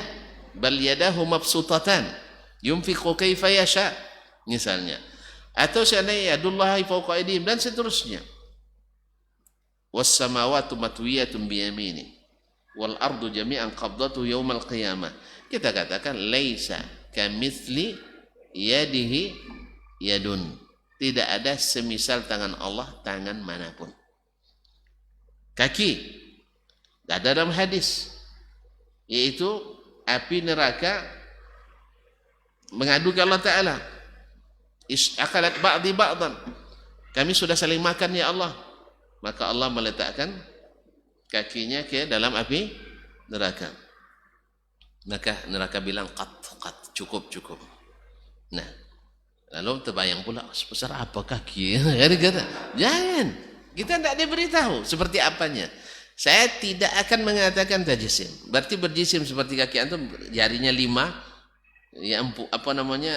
Bal yadahu mabsutatan. Yunfiqu kaifa yasha. Misalnya. Atau seandainya yadullahi fawqa aydihim dan seterusnya. Was samawati matwiyatun bi yamini wal ardu jami'an qabdatuhu yaumal qiyamah. Kita katakan laisa kamitsli yadihi yadun. Tidak ada semisal tangan Allah tangan manapun. Kaki ada dalam hadis yaitu api neraka mengadu ke Allah Ta'ala. Akalat ba'di ba'dan. Kami sudah saling makan ya Allah. Maka Allah meletakkan kakinya ke dalam api neraka. Maka neraka bilang qat cukup. Nah, lalu terbayang pula sebesar apa kaki? Jangan. Kita tidak diberitahu seperti apanya. Saya tidak akan mengatakan tajisim. Berarti berjisim seperti kaki antum jarinya 5. Ya apa namanya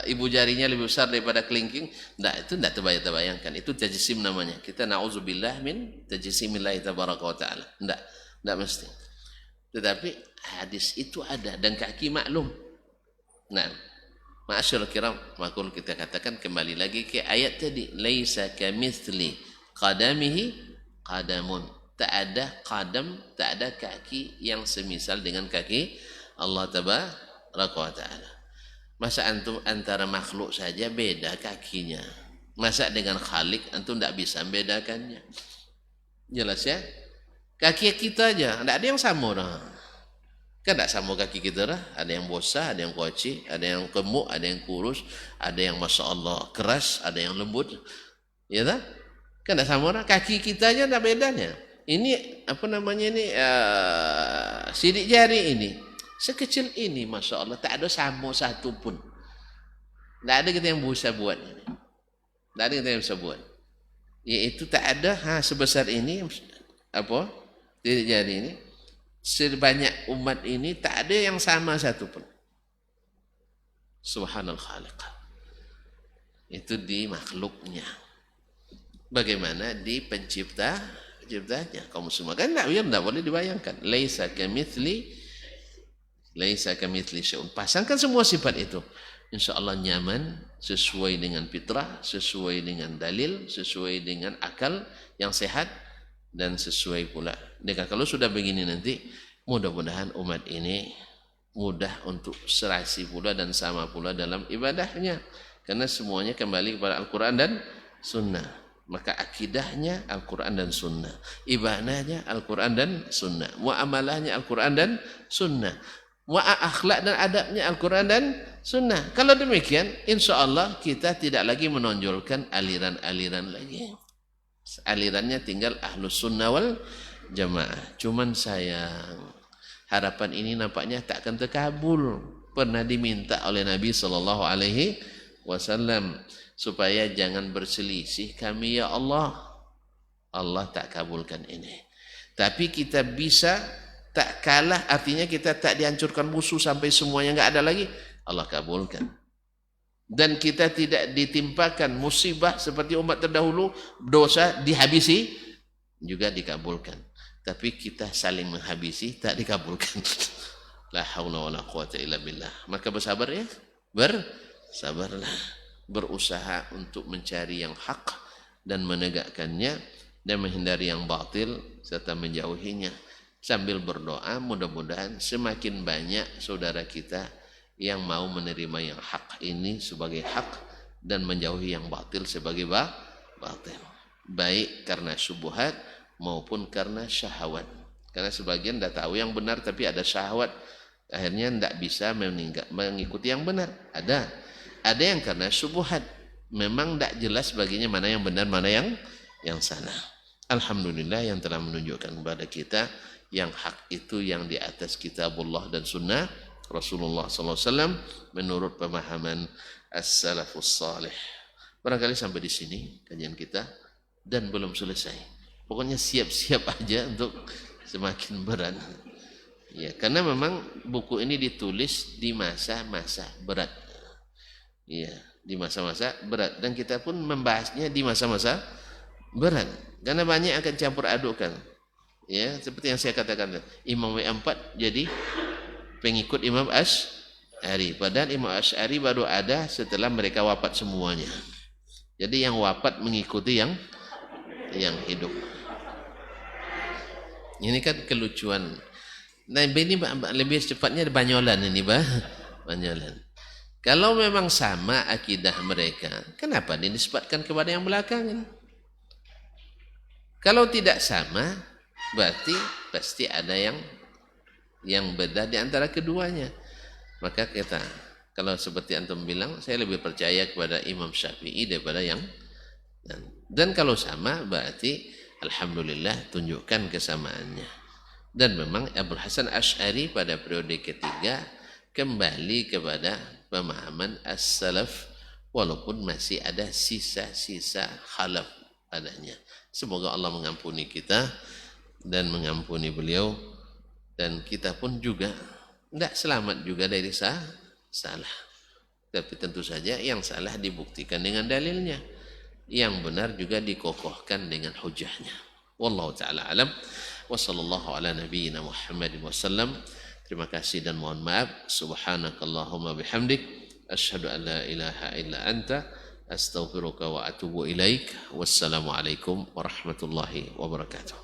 ibu jarinya lebih besar daripada kelingking. Itu tidak terbayangkan. Itu tajisim namanya. Kita na'udzubillah min tajisimillahi tabaraka wa ta'ala. Tidak mesti. Tetapi hadis itu ada dan kaki maklum. Nah, ma'asyarul kiram, maka kita katakan kembali lagi ke ayat tadi, laisa kamitsli qadamihi qadamun. Tak ada qadam, tak ada kaki yang semisal dengan kaki Allah Tabaraka wa Ta'ala. Masa antum antara makhluk saja beda kakinya. Masa dengan Khalik antum tidak bisa membedakannya. Jelas ya? Kaki kita aja, tidak ada yang sama dah. Kan tidak sama kaki kita dah. Ada yang bosah, ada yang koci, ada yang gemuk, ada yang kurus, ada yang Masya Allah keras, ada yang lembut. Ya tak? Kan tidak sama dah. Kaki kita aja tidak bedanya. Ini apa namanya ini sidik jari ini. Sekecil ini Masya Allah. Tak ada sama satu pun. Tak ada kita yang bisa buat ini. Tak ada kita yang bisa buat. Iaitu tak ada sebesar ini. Apa? Sidik jari ini. Sebanyak umat ini tak ada yang sama satu pun. Subhanal Khaliq. Itu di makhluknya. Bagaimana di penciptanya kaum semua kan tidak boleh dibayangkan. Laisa kamitsli syai'un. Pasangkan semua sifat itu. Insyaallah nyaman, sesuai dengan fitrah, sesuai dengan dalil, sesuai dengan akal yang sehat dan sesuai pula dengan kalau sudah begini nanti mudah-mudahan umat ini mudah untuk serasi pula dan sama pula dalam ibadahnya karena semuanya kembali kepada Al-Qur'an dan Sunnah. Maka akidahnya Al-Quran dan Sunnah. Ibadahnya Al-Quran dan Sunnah. Muamalahnya Al-Quran dan Sunnah. Akhlak dan adabnya Al-Quran dan Sunnah. Kalau demikian, insya Allah kita tidak lagi menonjolkan aliran-aliran lagi. Alirannya tinggal Ahlus Sunnah wal Jamaah. Cuman sayang, harapan ini nampaknya tak akan terkabul. Pernah diminta oleh Nabi SAW. Supaya jangan berselisih kami ya Allah. Allah tak kabulkan ini. Tapi kita bisa tak kalah, artinya kita tak dihancurkan musuh sampai semuanya enggak ada lagi. Allah kabulkan. Dan kita tidak ditimpakan musibah seperti umat terdahulu, dosa dihabisi juga dikabulkan. tapi kita saling menghabisi, tak dikabulkan. La haula wala quwata illa billah. Maka bersabar ya, bersabarlah, berusaha untuk mencari yang hak dan menegakkannya, dan menghindari yang batil serta menjauhinya, sambil berdoa mudah-mudahan semakin banyak saudara kita yang mau menerima yang hak ini sebagai hak dan menjauhi yang batil sebagai batil, baik karena syubhat maupun karena syahwat. Karena sebagian tidak tahu yang benar tapi ada syahwat, akhirnya tidak bisa mengikuti yang benar. Ada yang karena syubhat, memang tidak jelas baginya mana yang benar mana yang salah. Alhamdulillah yang telah menunjukkan kepada kita yang hak itu yang di atas kitabullah dan sunnah Rasulullah SAW menurut pemahaman as-salafus salih. Barangkali sampai di sini kajian kita dan belum selesai. Pokoknya siap-siap aja untuk semakin berat. Ya, karena memang buku ini ditulis di masa-masa berat. Ya, di masa-masa berat, dan kita pun membahasnya di masa-masa berat. Karena banyak akan campur adukkan. Ya, seperti yang saya katakan, Imam W4 jadi pengikut Imam Asy'ari. Padahal Imam Asy'ari baru ada setelah mereka wafat semuanya. Jadi yang wafat mengikuti yang hidup. Ini kan kelucuan. Nah, ini lebih cepatnya banyolan ini, banyolan. Kalau memang sama akidah mereka, kenapa dinisbatkan kepada yang belakangan? Kalau tidak sama, berarti pasti ada yang beda di antara keduanya. Maka kita, kalau seperti antum bilang, saya lebih percaya kepada Imam Syafi'i daripada yang dan kalau sama berarti alhamdulillah tunjukkan kesamaannya. Dan memang Abul Hasan Asy'ari pada periode ketiga kembali kepada pemahaman as-salaf, walaupun masih ada sisa-sisa khalaf padanya. Semoga Allah mengampuni kita dan mengampuni beliau, dan kita pun juga tidak selamat juga dari salah. Tapi tentu saja yang salah dibuktikan dengan dalilnya, yang benar juga dikokohkan dengan hujahnya. Wallahu ta'ala alam. Wa sallallahu ala nabiyyina Muhammadin wasallam. Terima kasih dan mohon maaf. Subhanakallahumma bihamdik, asyhadu an la ilaha illa anta, astaghfiruka wa atubu ilaik. Wassalamualaikum warahmatullahi wabarakatuh.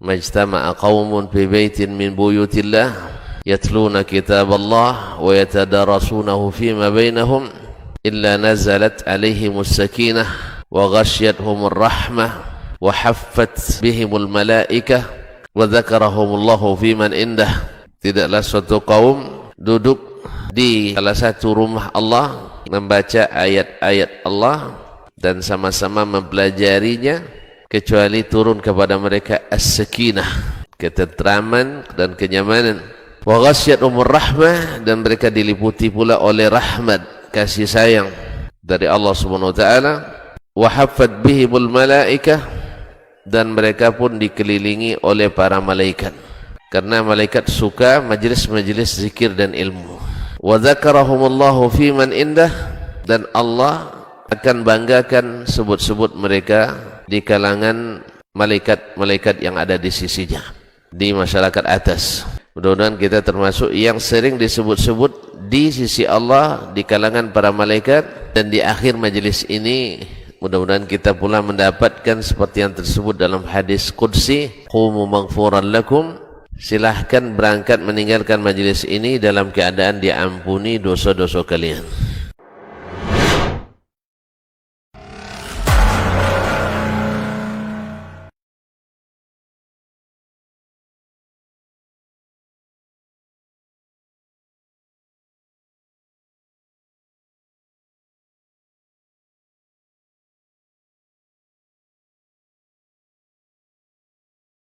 Majtama'a qaumun fi baitin min buyutillah yatluna kitaballah wa yatadarasunahu fima bainahum illa nazalat alaihimus sakinah wa ghasyiyatuhumur rahmah wa haffat bihimul malaikah wa dzakarahumullahu fiman indah. Tidaklah suatu kaum duduk di salah satu rumah Allah membaca ayat-ayat Allah dan sama-sama mempelajarinya, kecuali turun kepada mereka as-sakinah, ketentraman dan kenyamanan. Wa ghasyiyatuhumur rahmah, dan mereka diliputi pula oleh rahmat, kasih sayang dari Allah Subhanahu wa taala. Wa haffat bihimul malaikah, dan mereka pun dikelilingi oleh para malaikat, karena malaikat suka majlis-majlis zikir dan ilmu. Wa dzakarahumullahu fiman indah, dan Allah akan banggakan sebut-sebut mereka di kalangan malaikat-malaikat yang ada di sisinya, di masyarakat atas. Mudah-mudahan kita termasuk yang sering disebut-sebut di sisi Allah di kalangan para malaikat, dan di akhir majelis ini mudah-mudahan kita pula mendapatkan seperti yang tersebut dalam hadis qudsi, qumu maghfuran lakum, silahkan berangkat meninggalkan majelis ini dalam keadaan diampuni dosa-dosa kalian.